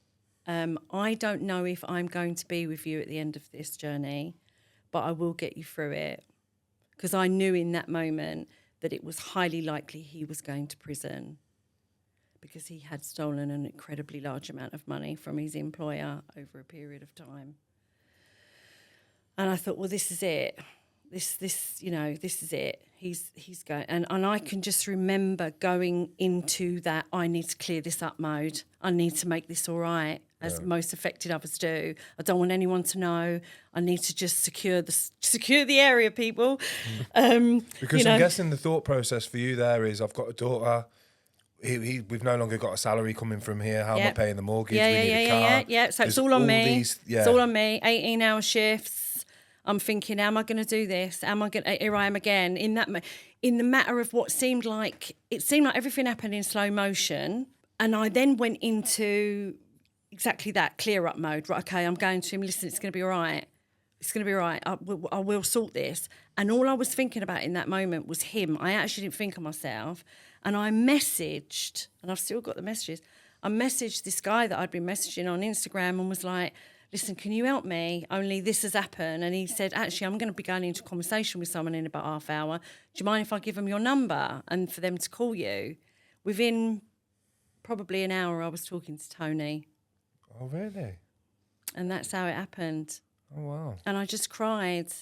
I don't know if I'm going to be with you at the end of this journey, but I will get you through it. Because I knew in that moment that it was highly likely he was going to prison because he had stolen an incredibly large amount of money from his employer over a period of time. And I thought, well, this is it. This is it. He's going. And I can just remember going into that, I need to clear this up mode. I need to make this all right, as most affected others do. I don't want anyone to know. I need to just secure the area, people. Because I'm guessing the thought process for you there is, I've got a daughter. We've no longer got a salary coming from here. How am I paying the mortgage? We need a car. Yeah. So it's all on me. It's all on me. 18-hour shifts. I'm thinking, am I going to do this? Here I am again. In the matter of what seemed like everything happened in slow motion. And I then went into exactly that, clear up mode. Right, okay, I'm going to him, listen, it's going to be all right. It's going to be all right. I will sort this. And all I was thinking about in that moment was him. I actually didn't think of myself. And I messaged, and I've still got the messages, I messaged this guy that I'd been messaging on Instagram and was like, listen, can you help me? Only this has happened. And he said, actually, I'm going to be going into conversation with someone in about half hour. Do you mind if I give them your number and for them to call you? Within probably an hour, I was talking to Tony. Oh, really? And that's how it happened. Oh, wow. And I just cried.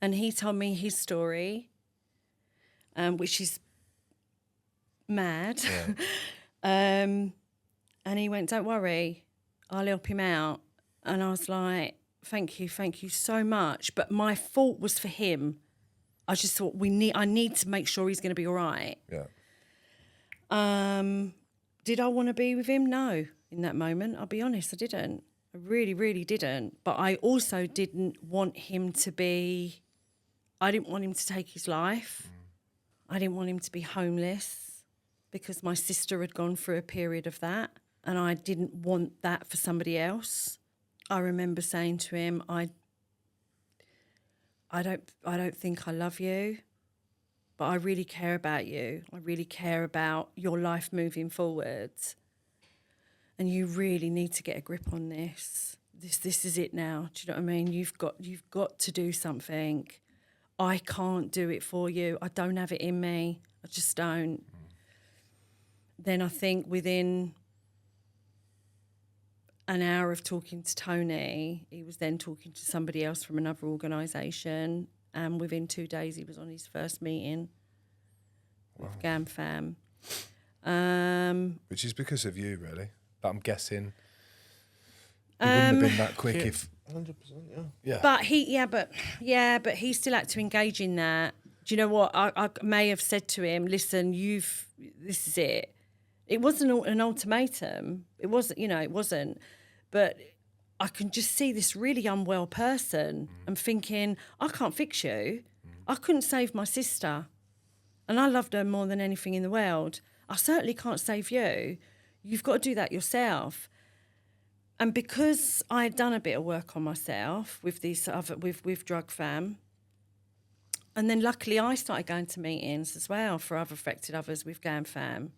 And he told me his story, which is mad. Yeah. And he went, don't worry, I'll help him out. And I was like, thank you so much. But my fault was for him. I just thought I need to make sure he's going to be all right. Yeah. Did I want to be with him? No. In that moment, I'll be honest, I didn't. I really, really didn't. But I also didn't want him to be... I didn't want him to take his life. I didn't want him to be homeless because my sister had gone through a period of that and I didn't want that for somebody else. I remember saying to him, I don't think I love you, but I really care about you. I really care about your life moving forward. And you really need to get a grip on this. This is it now. Do you know what I mean? You've got to do something. I can't do it for you. I don't have it in me. I just don't. Then I think within an hour of talking to Tony, he was then talking to somebody else from another organisation, and within 2 days he was on his first meeting with GamFam. Which is because of you, really. But I'm guessing he wouldn't have been that quick if... 100%, yeah. But he still had to engage in that. Do you know what? I may have said to him, listen, this is it. It wasn't an ultimatum. It wasn't. But I can just see this really unwell person and thinking, I can't fix you. I couldn't save my sister. And I loved her more than anything in the world. I certainly can't save you. You've got to do that yourself. And because I had done a bit of work on myself with with Drug Fam, and then luckily I started going to meetings as well for other affected others with GamFam.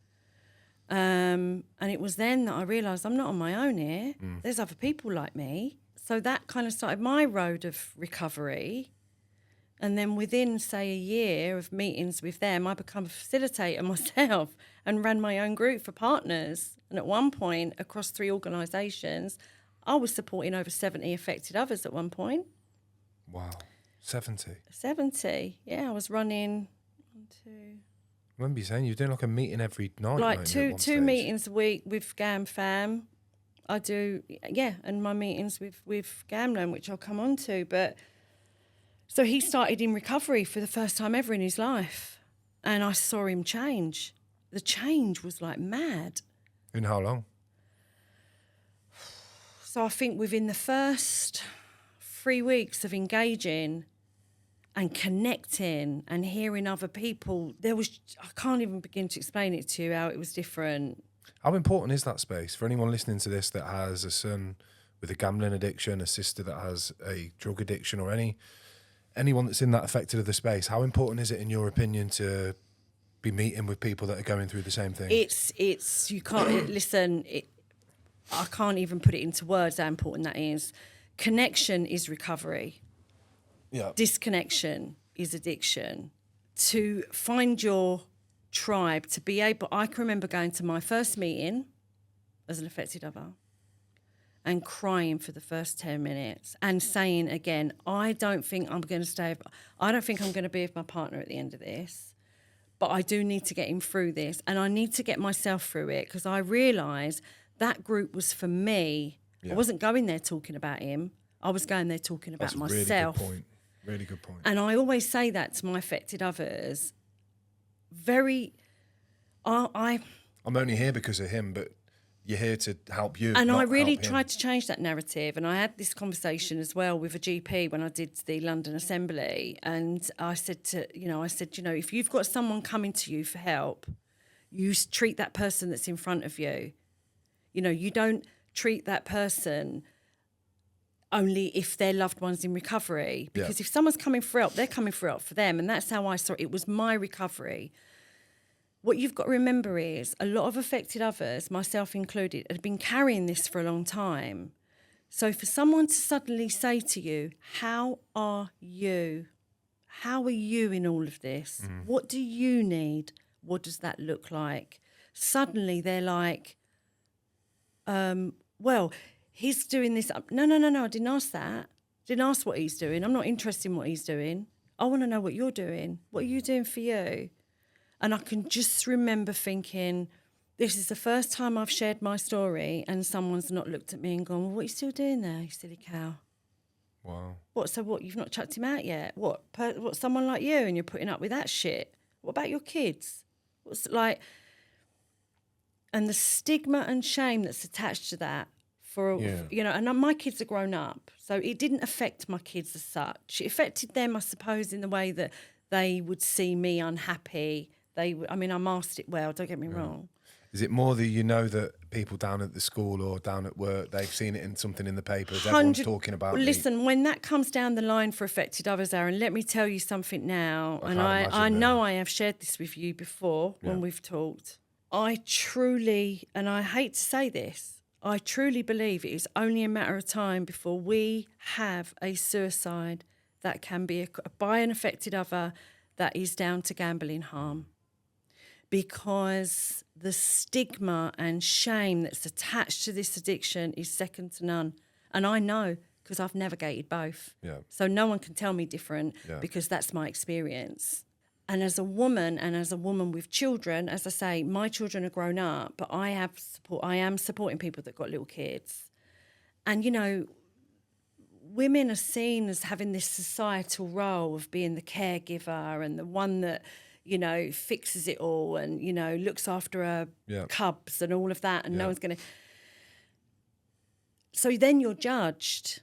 And it was then that I realised I'm not on my own here. There's other people like me. So that kind of started my road of recovery. And then within, say, a year of meetings with them, I become a facilitator myself and ran my own group for partners. And at one point, across 3 organisations, I was supporting over 70 affected others at one point. Wow. 70? 70, yeah. I was running 1, 2... I remember you saying you were doing like a meeting every night. Like two meetings a week with GamFam. I do, and my meetings with GamLEARN, which I'll come on to. But so he started in recovery for the first time ever in his life. And I saw him change. The change was like mad. In how long? So I think within the first 3 weeks of engaging and connecting and hearing other people, I can't even begin to explain it to you how it was different. How important is that space for anyone listening to this that has a son with a gambling addiction, a sister that has a drug addiction, or anyone that's in that affected of the space? How important is it, in your opinion, to be meeting with people that are going through the same thing? It's you can't listen. I can't even put it into words how important that is. Connection is recovery. Yeah. Disconnection is addiction. To find your tribe, to be able... I can remember going to my first meeting as an affected other and crying for the first 10 minutes and saying again, I don't think I'm going to be with my partner at the end of this, but I do need to get him through this and I need to get myself through it because I realised that group was for me. Yeah. I wasn't going there talking about him. I was going there talking about myself. Really good point. And I always say that to my affected others. I'm only here because of him, but you're here to help you. And I really tried to change that narrative. And I had this conversation as well with a GP when I did the London Assembly. And I said, if you've got someone coming to you for help, you treat that person that's in front of you. You don't treat that person only if their loved one's in recovery. Because if someone's coming for help, they're coming for help for them. And that's how I saw it. It was my recovery. What you've got to remember is a lot of affected others, myself included, had been carrying this for a long time. So for someone to suddenly say to you, how are you? How are you in all of this? What do you need? What does that look like? Suddenly they're like, he's doing this. No, I didn't ask that. Didn't ask what he's doing. I'm not interested in what he's doing. I want to know what you're doing. What are you doing for you? And I can just remember thinking, this is the first time I've shared my story and someone's not looked at me and gone, well, what are you still doing there, you silly cow? Wow. What, you've not chucked him out yet? What, someone like you and you're putting up with that shit? What about your kids? What's like... And the stigma and shame that's attached to that and my kids are grown up, so it didn't affect my kids as such. It affected them, I suppose, in the way that they would see me unhappy. I masked it well, don't get me wrong. Is it more that that people down at the school or down at work, they've seen it in something in the papers, everyone's talking about it? Listen, when that comes down the line for affected others, Aaron, let me tell you something now. I know I have shared this with you before when we've talked. I truly, and I hate to say this, I truly believe it is only a matter of time before we have a suicide that can be by an affected other that is down to gambling harm. Because the stigma and shame that's attached to this addiction is second to none. And I know because I've navigated both. Yeah. So no one can tell me different because that's my experience. And as a woman with children, as I say, my children are grown up, but I am supporting people that got little kids. And, women are seen as having this societal role of being the caregiver and the one that, fixes it all and, looks after her cubs and all of that, and no one's going to. So then you're judged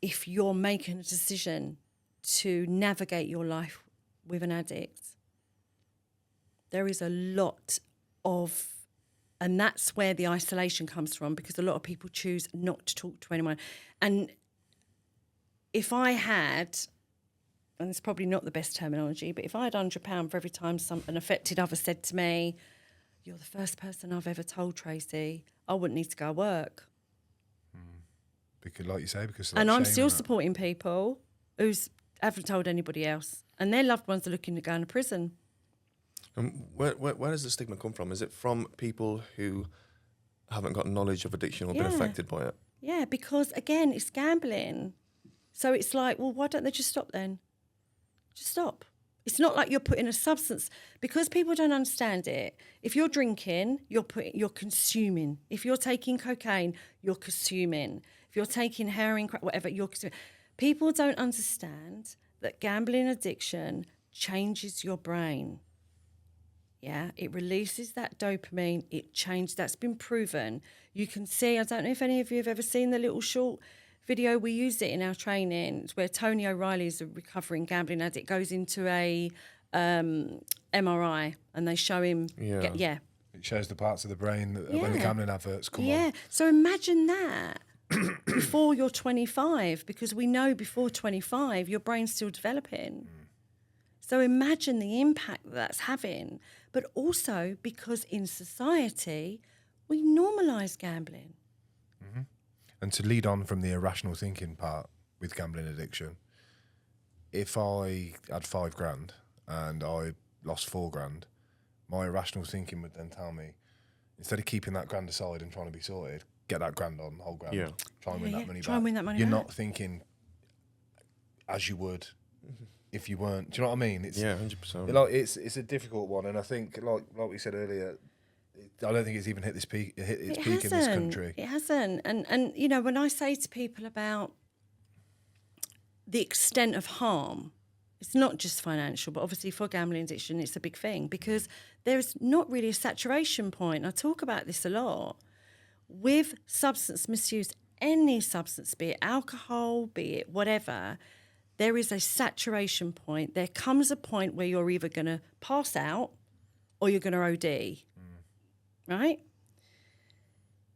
if you're making a decision to navigate your life with an addict. There is a lot of, and that's where the isolation comes from, because a lot of people choose not to talk to anyone. And if I had, and it's probably not the best terminology, but if I had £100 for every time an affected other said to me, "You're the first person I've ever told, Tracy," I wouldn't need to go work. Because, like you say, because and I'm still supporting people who haven't told anybody else, and their loved ones are looking to go into prison. Where does the stigma come from? Is it from people who haven't got knowledge of addiction or been affected by it? Yeah, because again, it's gambling. So it's like, well, why don't they just stop then? Just stop. It's not like you're putting a substance, because people don't understand it. If you're drinking, you're consuming. If you're taking cocaine, you're consuming. If you're taking heroin, crack, whatever, you're consuming. People don't understand that gambling addiction changes your brain. Yeah, it releases that dopamine. It changes. That's been proven. You can see, I don't know if any of you have ever seen the little short video. We used it in our training. It's where Tony O'Reilly is a recovering gambling addict, goes into a MRI and they show him. It shows the parts of the brain that when the gambling adverts come on. Yeah. So imagine that before you're 25, because we know before 25 your brain's still developing. So imagine the impact that's having, but also because in society we normalise gambling. Mm-hmm. And to lead on from the irrational thinking part with gambling addiction, if I had $5,000 and I lost $4,000, my irrational thinking would then tell me, instead of keeping that grand aside and trying to be sorted, get that grand on, whole grand, try and win that money back. Try and win that money You're back. not thinking as you would if you weren't. Do you know what I mean? It's 100%. Like it's a difficult one, and I think like we said earlier, I don't think it's even hit its peak in this country. It hasn't. And when I say to people about the extent of harm, it's not just financial, but obviously for gambling addiction, it's a big thing, because there's not really a saturation point. I talk about this a lot. With substance misuse, any substance, be it alcohol, be it whatever, there is a saturation point. There comes a point where you're either going to pass out or you're going to OD. Right?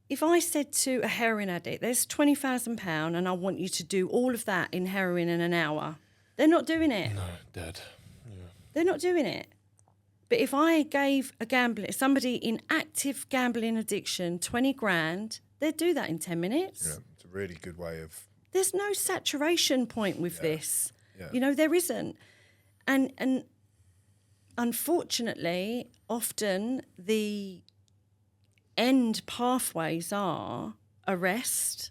If I said to a heroin addict, there's £20,000 and I want you to do all of that in heroin in an hour, they're not doing it. No, dead. Yeah. They're not doing it. But if I gave somebody in active gambling addiction $20,000, they'd do that in 10 minutes. Yeah, it's a really good way of... There's no saturation point with this. Yeah. There isn't. And unfortunately, often the end pathways are arrest,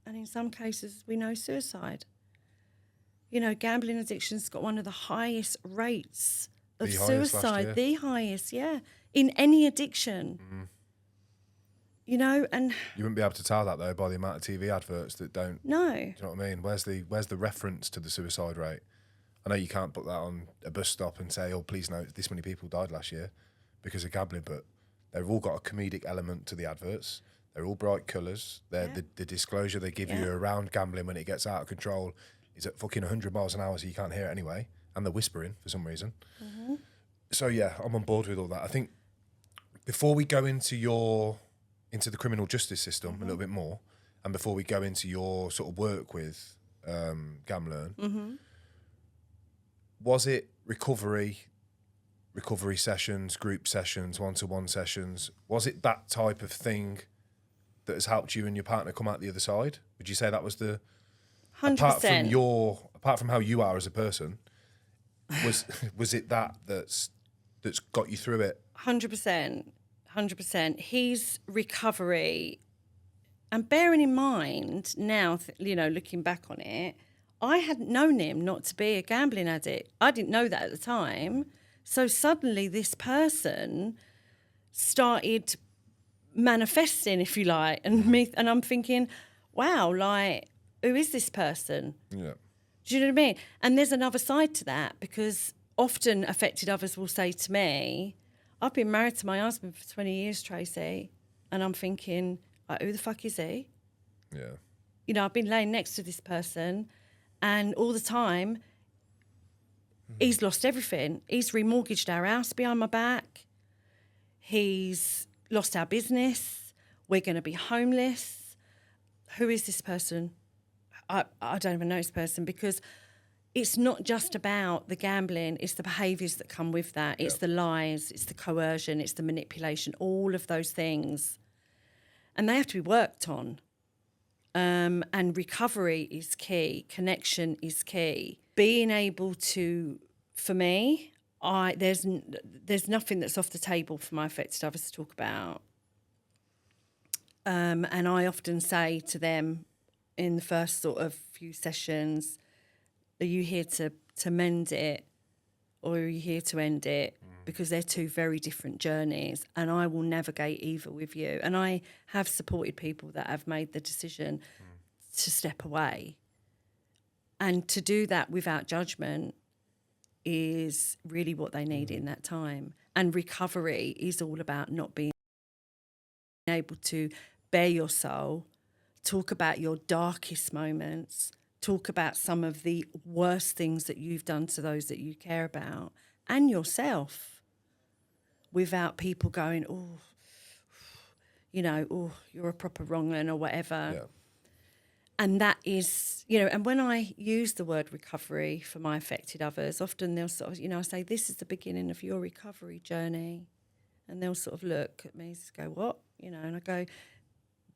and in some cases we know suicide. Gambling addiction's got one of the highest rates of suicide, the highest, in any addiction. And you wouldn't be able to tell that though by the amount of TV adverts that don't. No. Do you know what I mean? Where's the reference to the suicide rate? I know you can't put that on a bus stop and say, "Oh, please note, this many people died last year," because of gambling, but they've all got a comedic element to the adverts. They're all bright colours. The disclosure they give you around gambling when it gets out of control is at fucking 100 miles an hour, so you can't hear it anyway. And they're whispering for some reason. Mm-hmm. So yeah, I'm on board with all that. I think before we go into the criminal justice system a little bit more, and before we go into your sort of work with GamLEARN, was it recovery sessions, group sessions, one-to-one sessions? Was it that type of thing that has helped you and your partner come out the other side? Would you say that was the 100%? Apart from how you are as a person, was it that's got you through it? 100%. His recovery, and bearing in mind now, looking back on it, I hadn't known him not to be a gambling addict. I didn't know that at the time. So suddenly this person started manifesting, if you like, and I'm thinking, wow, like, who is this person? Yeah. Do you know what I mean? And there's another side to that, because often affected others will say to me, I've been married to my husband for 20 years, Tracy, and I'm thinking, like, who the fuck is he? Yeah. I've been laying next to this person, and all the time, he's lost everything. He's remortgaged our house behind my back. He's lost our business. We're going to be homeless. Who is this person? I don't even know this person, because it's not just about the gambling, it's the behaviours that come with that. It's the lies, it's the coercion, it's the manipulation, all of those things. And they have to be worked on. And recovery is key. Connection is key. Being able to, for me, there's nothing that's off the table for my affected others to talk about. And I often say to them in the first sort of few sessions, are you here to mend it, or are you here to end it? Because they're two very different journeys, and I will navigate either with you. And I have supported people that have made the decision to step away. And to do that without judgment is really what they need in that time. And recovery is all about not being able to bare your soul, talk about your darkest moments, talk about some of the worst things that you've done to those that you care about, and yourself, without people going, oh, you're a proper wrong 'un or whatever. Yeah. And that is, and when I use the word recovery for my affected others, often they'll sort of, I say, this is the beginning of your recovery journey. And they'll sort of look at me and go, what? And I go,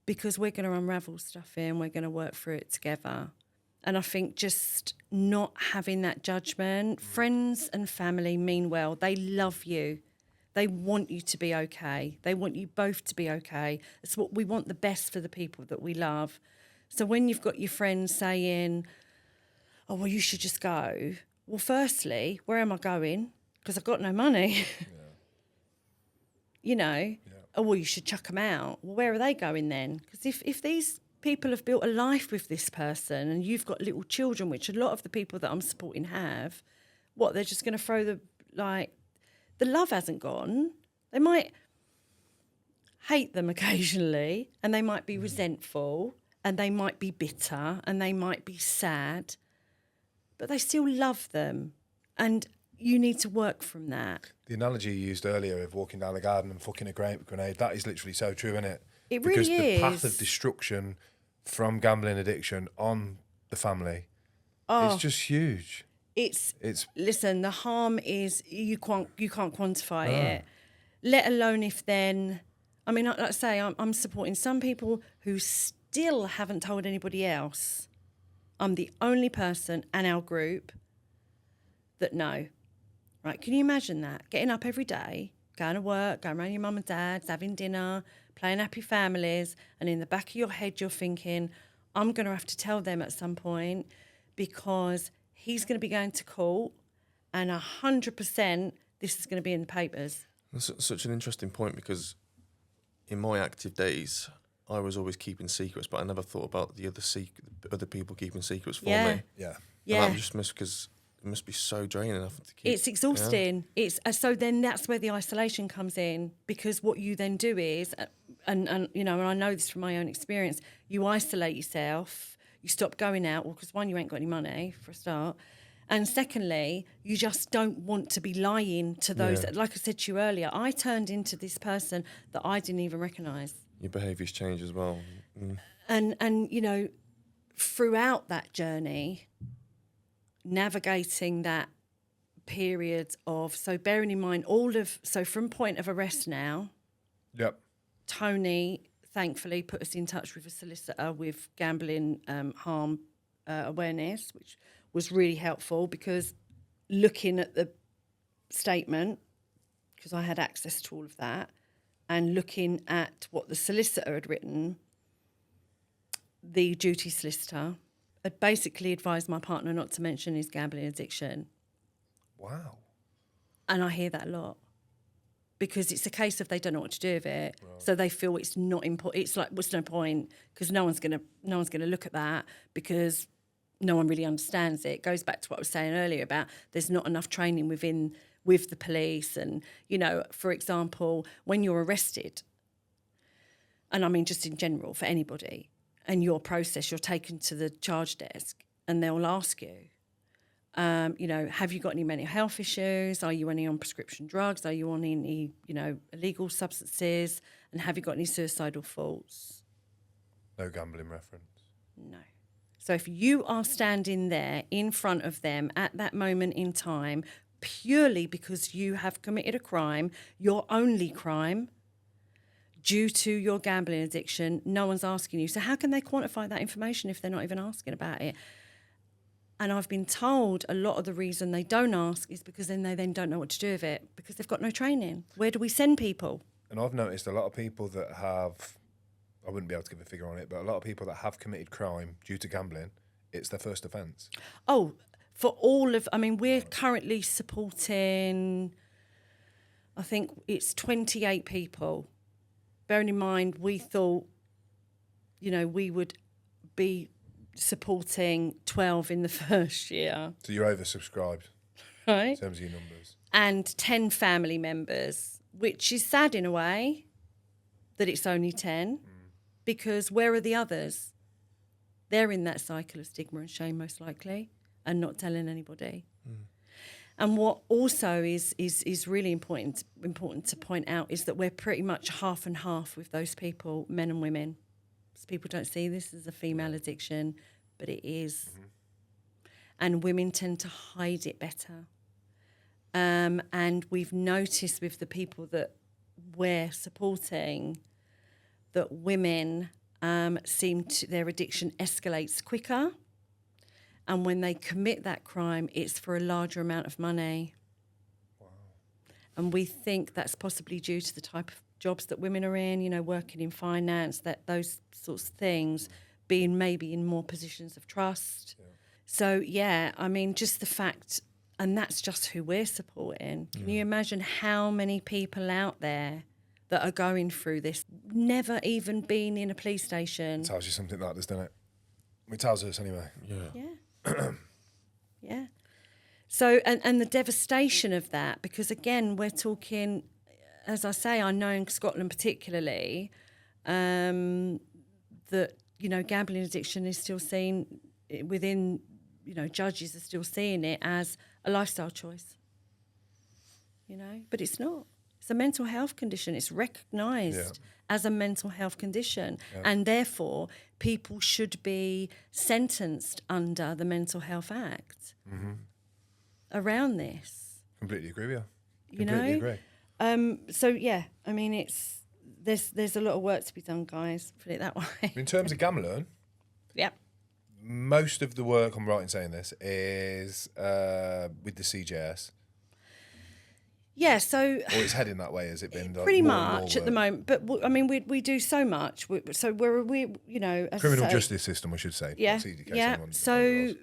because we're going to unravel stuff here and we're going to work through it together. And I think just not having that judgment, friends and family mean well. They love you. They want you to be okay. They want you both to be okay. It's what we want, the best for the people that we love. So when you've got your friends saying, oh, well, you should just go. Well, firstly, where am I going? Because I've got no money. Oh, well, you should chuck them out. Well, where are they going then? Because if these people have built a life with this person and you've got little children, which a lot of the people that I'm supporting have, they're just going to throw the love hasn't gone. They might hate them occasionally, and they might be resentful, and they might be bitter, and they might be sad, but they still love them. And you need to work from that. The analogy you used earlier of walking down the garden and fucking a grape grenade, that is literally so true, isn't it? It really is. Because the path of destruction from gambling addiction on the family is just huge. It's listen, the harm is you can't quantify it, let alone if then, I mean, like I say, I'm supporting some people who still haven't told anybody else. I'm the only person in our group that know. Right? Can you imagine that? Getting up every day, going to work, going around your mum and dad's, having dinner, playing happy families, and in the back of your head you're thinking, I'm going to have to tell them at some point because he's going to be going to court and 100% this is going to be in the papers. That's such an interesting point, because in my active days, I was always keeping secrets, but I never thought about the other people keeping secrets for me. Yeah. And that was just because must be so draining. To keep, it's exhausting. It's so then that's where the isolation comes in, because what you then do is, and you know, and I know this from my own experience, you isolate yourself, you stop going out, well, because one, you ain't got any money for a start, and secondly, you just don't want to be lying to those. Like I said to you earlier, I turned into this person that I didn't even recognise. Your behaviours change as well. And you know, throughout that journey, navigating that period of, so bearing in mind so from point of arrest now, Tony thankfully put us in touch with a solicitor with gambling harm awareness, which was really helpful, because looking at the statement, because I had access to all of that, and looking at what the solicitor had written, the duty solicitor had basically advised my partner not to mention his gambling addiction. Wow. And I hear that a lot, because it's a case of they don't know what to do with it, so they feel it's not important. It's like, what's no point, because no one's gonna look at that, because no one really understands it. It goes back to what I was saying earlier about there's not enough training with the police, and you know, for example, when you're arrested, and I mean just in general for anybody, and your process, you're taken to the charge desk and they'll ask you, you know, have you got any mental health issues? Are you on prescription drugs? Are you on any, you know, illegal substances? And have you got any suicidal thoughts? No gambling reference. No. So if you are standing there in front of them at that moment in time, purely because you have committed a crime, your only crime, due to your gambling addiction, no one's asking you. So how can they quantify that information if they're not even asking about it? And I've been told a lot of the reason they don't ask is because then they don't know what to do with it, because they've got no training. Where do we send people? And I've noticed a lot of people that have, I wouldn't be able to give a figure on it, but a lot of people that have committed crime due to gambling, it's their first offence. Oh, for all of, I mean, we're currently supporting, I think it's 28 people. Bearing in mind, we thought, you know, we would be supporting 12 in the first year. So you're oversubscribed, right? In terms of your numbers. And 10 family members, which is sad in a way that it's only 10, because where are the others? They're in that cycle of stigma and shame, most likely, and not telling anybody. And what also is really important to point out is that we're pretty much half and half with those people, men and women. So people don't see this as a female addiction, but it is. And women tend to hide it better. And we've noticed with the people that we're supporting that women their addiction escalates quicker. And when they commit that crime, it's for a larger amount of money. Wow. And we think that's possibly due to the type of jobs that women are in, you know, working in finance, that those sorts of things, being maybe in more positions of trust. Yeah. So, yeah, I mean, just the fact, and that's just who we're supporting. Can you imagine how many people out there that are going through this, never even been in a police station? It tells you something like this, doesn't it? It tells us anyway. Yeah. Yeah. So, and the devastation of that, because again, we're talking, as I say, I know in Scotland particularly, that, you know, gambling addiction is still seen within, you know, judges are still seeing it as a lifestyle choice, you know, but it's not. It's a mental health condition. It's recognised as a mental health condition. Yeah. And therefore, people should be sentenced under the Mental Health Act around this. Completely agree with you. Completely agree. So, yeah, I mean, there's a lot of work to be done, guys, put it that way. In terms of GamLEARN, most of the work, I'm right in saying this, is with the CJS. Yeah, so... Or it's heading that way, has it been? Like pretty much at the moment. But, I mean, we do so much. So we you know... As criminal justice system, we should say. Yeah, yeah. So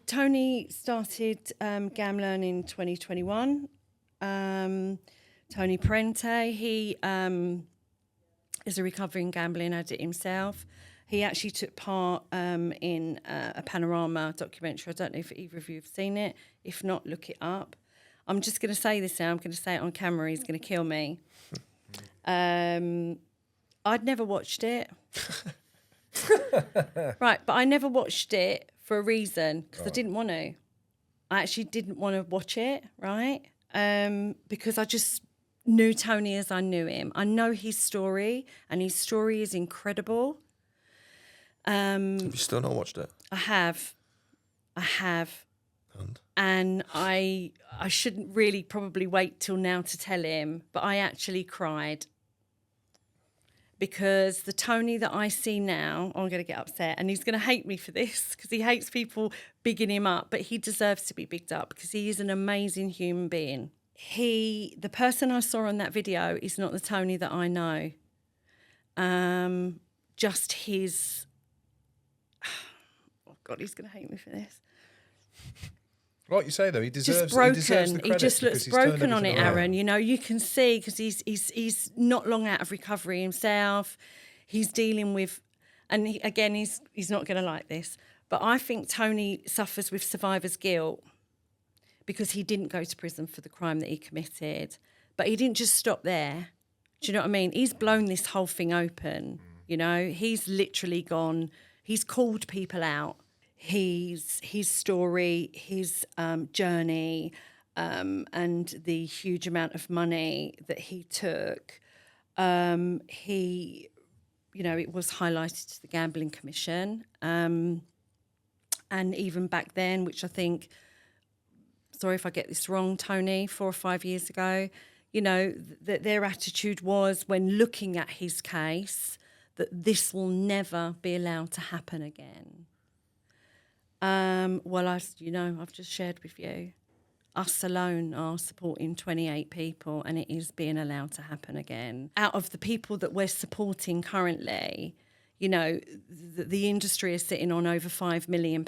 Tony started GamLEARN in 2021. Tony Parente, he is a recovering gambling addict himself. He actually took part in a Panorama documentary. I don't know if either of you have seen it. If not, look it up. I'm just going to say this now. I'm going to say it on camera. He's going to kill me. I'd never watched it. Right, but I never watched it for a reason, because I didn't want to. I actually didn't want to watch it, right? Because I just knew Tony as I knew him. I know his story, and his story is incredible. Have you still not watched it? I have. And I shouldn't really probably wait till now to tell him, but I actually cried. Because the Tony that I see now, I'm going to get upset, and he's going to hate me for this because he hates people bigging him up, but he deserves to be bigged up because he is an amazing human being. The person I saw on that video is not the Tony that I know. Just his... Oh, God, he's going to hate me for this. Like you say, though, he deserves just broken. He deserves the credit. He just looks broken on it, Aaron. You know, you can see because he's not long out of recovery himself. He's dealing with, and he's not going to like this, but I think Tony suffers with survivor's guilt because he didn't go to prison for the crime that he committed. But he didn't just stop there. Do you know what I mean? He's blown this whole thing open. You know, he's literally gone. He's called people out. His story, his journey, and the huge amount of money that he took. It was highlighted to the Gambling Commission, and even back then, which I think, sorry if I get this wrong, Tony, 4 or 5 years ago, you know, that their attitude was when looking at his case that this will never be allowed to happen again. I've just shared with you, us alone are supporting 28 people, and it is being allowed to happen again. Out of the people that we're supporting currently, you know, the industry is sitting on over £5 million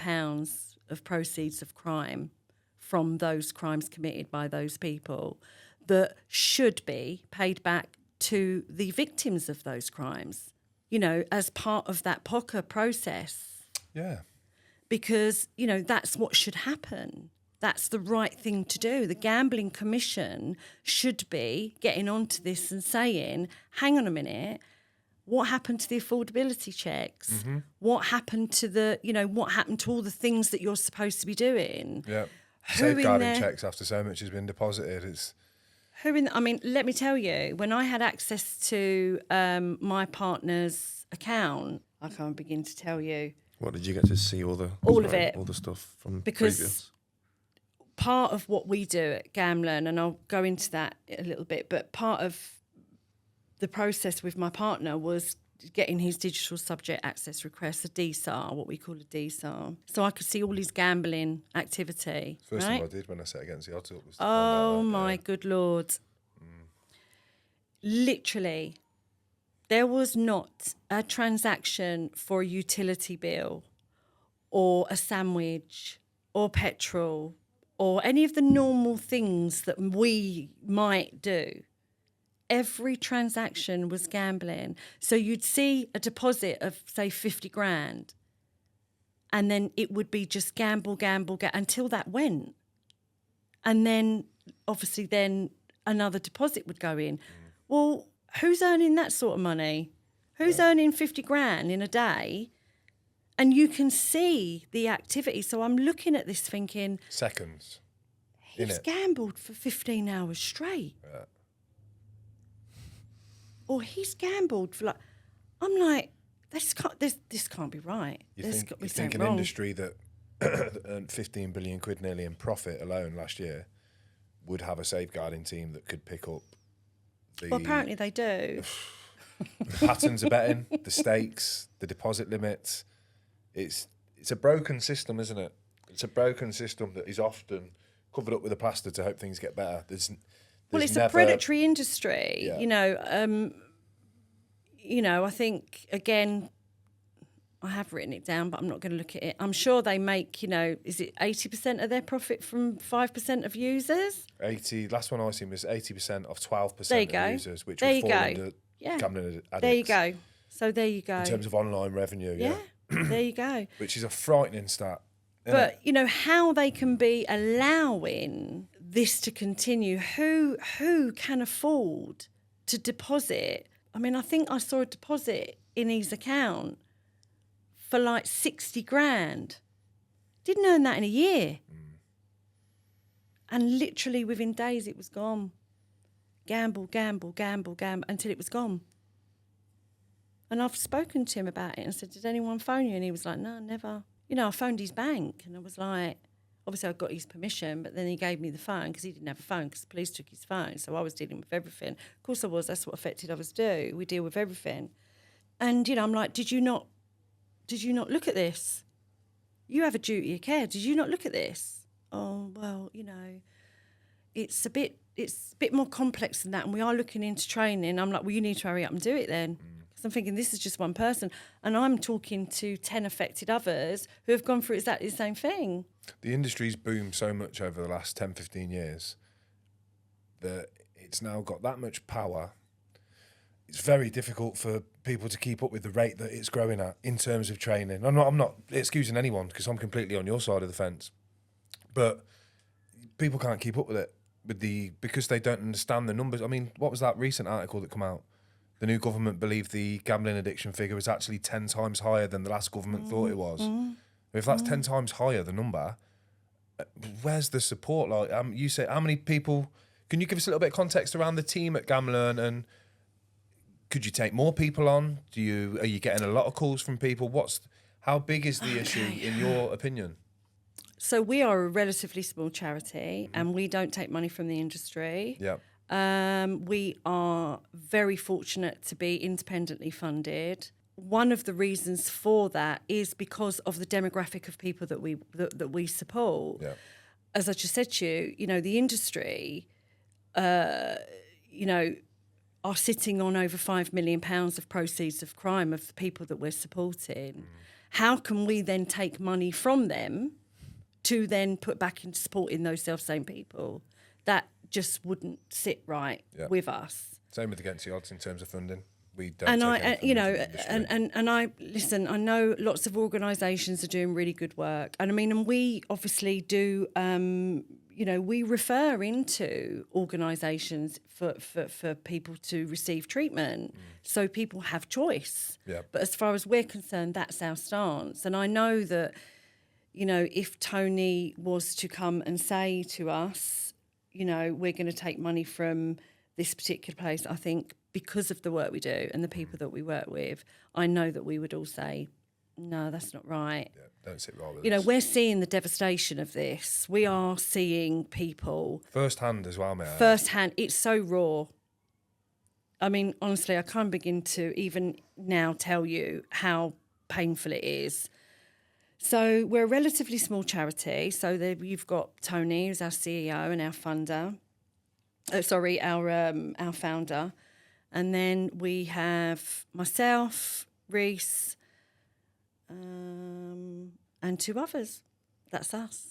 of proceeds of crime from those crimes committed by those people that should be paid back to the victims of those crimes, you know, as part of that POCA process. Yeah. Because, you know, that's what should happen. That's the right thing to do. The Gambling Commission should be getting onto this and saying, hang on a minute, what happened to the affordability checks? Mm-hmm. What happened to what happened to all the things that you're supposed to be doing? Yeah. Safeguarding checks after so much has been deposited. Let me tell you, when I had access to my partner's account, I can't begin to tell you. What did you get to see all of it, all the stuff from because previous? Part of what we do at GamLEARN, and I'll go into that a little bit, but part of the process with my partner was getting his digital subject access request, a DSAR, what we call a DSAR, so I could see all his gambling activity. First thing I did when I sat against the odds was to find out my good Lord. Literally, there was not a transaction for a utility bill or a sandwich or petrol or any of the normal things that we might do. Every transaction was gambling. So you'd see a deposit of, say, 50 grand, and then it would be just gamble until that went. And then, obviously, then another deposit would go in. Well, who's earning that sort of money? Who's earning 50 grand in a day? And you can see the activity. So I'm looking at this thinking... Seconds. He's gambled for 15 hours straight. Yeah. Or he's gambled for I'm like, this can't be right. You think an industry that earned 15 billion quid nearly in profit alone last year would have a safeguarding team that could pick up Well, apparently they do. The patterns of betting, the stakes, the deposit limits. It's a broken system, isn't it? It's a broken system that is often covered up with a plaster to hope things get better. It's a predatory industry. Yeah. I think, again, I have written it down, but I'm not going to look at it. I'm sure they make, is it 80% of their profit from 5% of users? 80. Last one I seen was 80% of 12% there you of go. users, which there would you fall go. under gambling addicts. There you go. So there you go. In terms of online revenue, yeah. There you go. Which is a frightening stat. But, you know, how they can be allowing this to continue, who can afford to deposit? I mean, I think I saw a deposit in his account for like 60 grand. Didn't earn that in a year. And literally within days it was gone. Gamble, until it was gone. And I've spoken to him about it and said, did anyone phone you? And he was like, no, never. You know, I phoned his bank and I was like, obviously I got his permission, but then he gave me the phone because he didn't have a phone because the police took his phone. So I was dealing with everything. Of course I was. That's what affected others do. We deal with everything. And, you know, I'm like, did you not look at this? You have a duty of care. Did you not look at this? Oh, well, you know, it's a bit more complex than that. And we are looking into training. I'm like, well, you need to hurry up and do it then. I'm thinking this is just one person, and I'm talking to 10 affected others who have gone through exactly the same thing. The industry's boomed so much over the last 10, 15 years that it's now got that much power. It's very difficult for people to keep up with the rate that it's growing at in terms of training. I'm not excusing anyone because I'm completely on your side of the fence, but people can't keep up with it because they don't understand the numbers. I mean, what was that recent article that came out? The new government believed the gambling addiction figure was actually 10 times higher than the last government thought it was. If that's 10 times higher, the number, where's the support? Like, you say, how many people? Can you give us a little bit of context around the team at GamLEARN, and could you take more people on? Are you getting a lot of calls from people? How big is the issue in your opinion? So we are a relatively small charity, and we don't take money from the industry. Yeah. We are very fortunate to be independently funded. One of the reasons for that is because of the demographic of people that we support. Yeah. As I just said to you, you know, the industry, you know, are sitting on over £5 million of proceeds of crime of the people that we're supporting. How can we then take money from them to then put back into supporting those self-same people? That just wouldn't sit right with us. Same with Against the Odds in terms of funding. We don't. And I listen. I know lots of organisations are doing really good work, and I mean, and we obviously do. You know, we refer into organisations for people to receive treatment, so people have choice. Yeah. But as far as we're concerned, that's our stance, and I know that, you know, if Tony was to come and say to us, you know, we're going to take money from this particular place, I think because of the work we do and the people that we work with, I know that we would all say, no, that's not right. Yeah, don't sit right with You know, us. we're seeing the devastation of this. We are seeing people... First hand as well, mate. First hand. It's so raw. I mean, honestly, I can't begin to even now tell you how painful it is. So we're a relatively small charity. So you've got Tony, who's our CEO and our funder. Our founder. And then we have myself, Reese, and 2 others. That's us.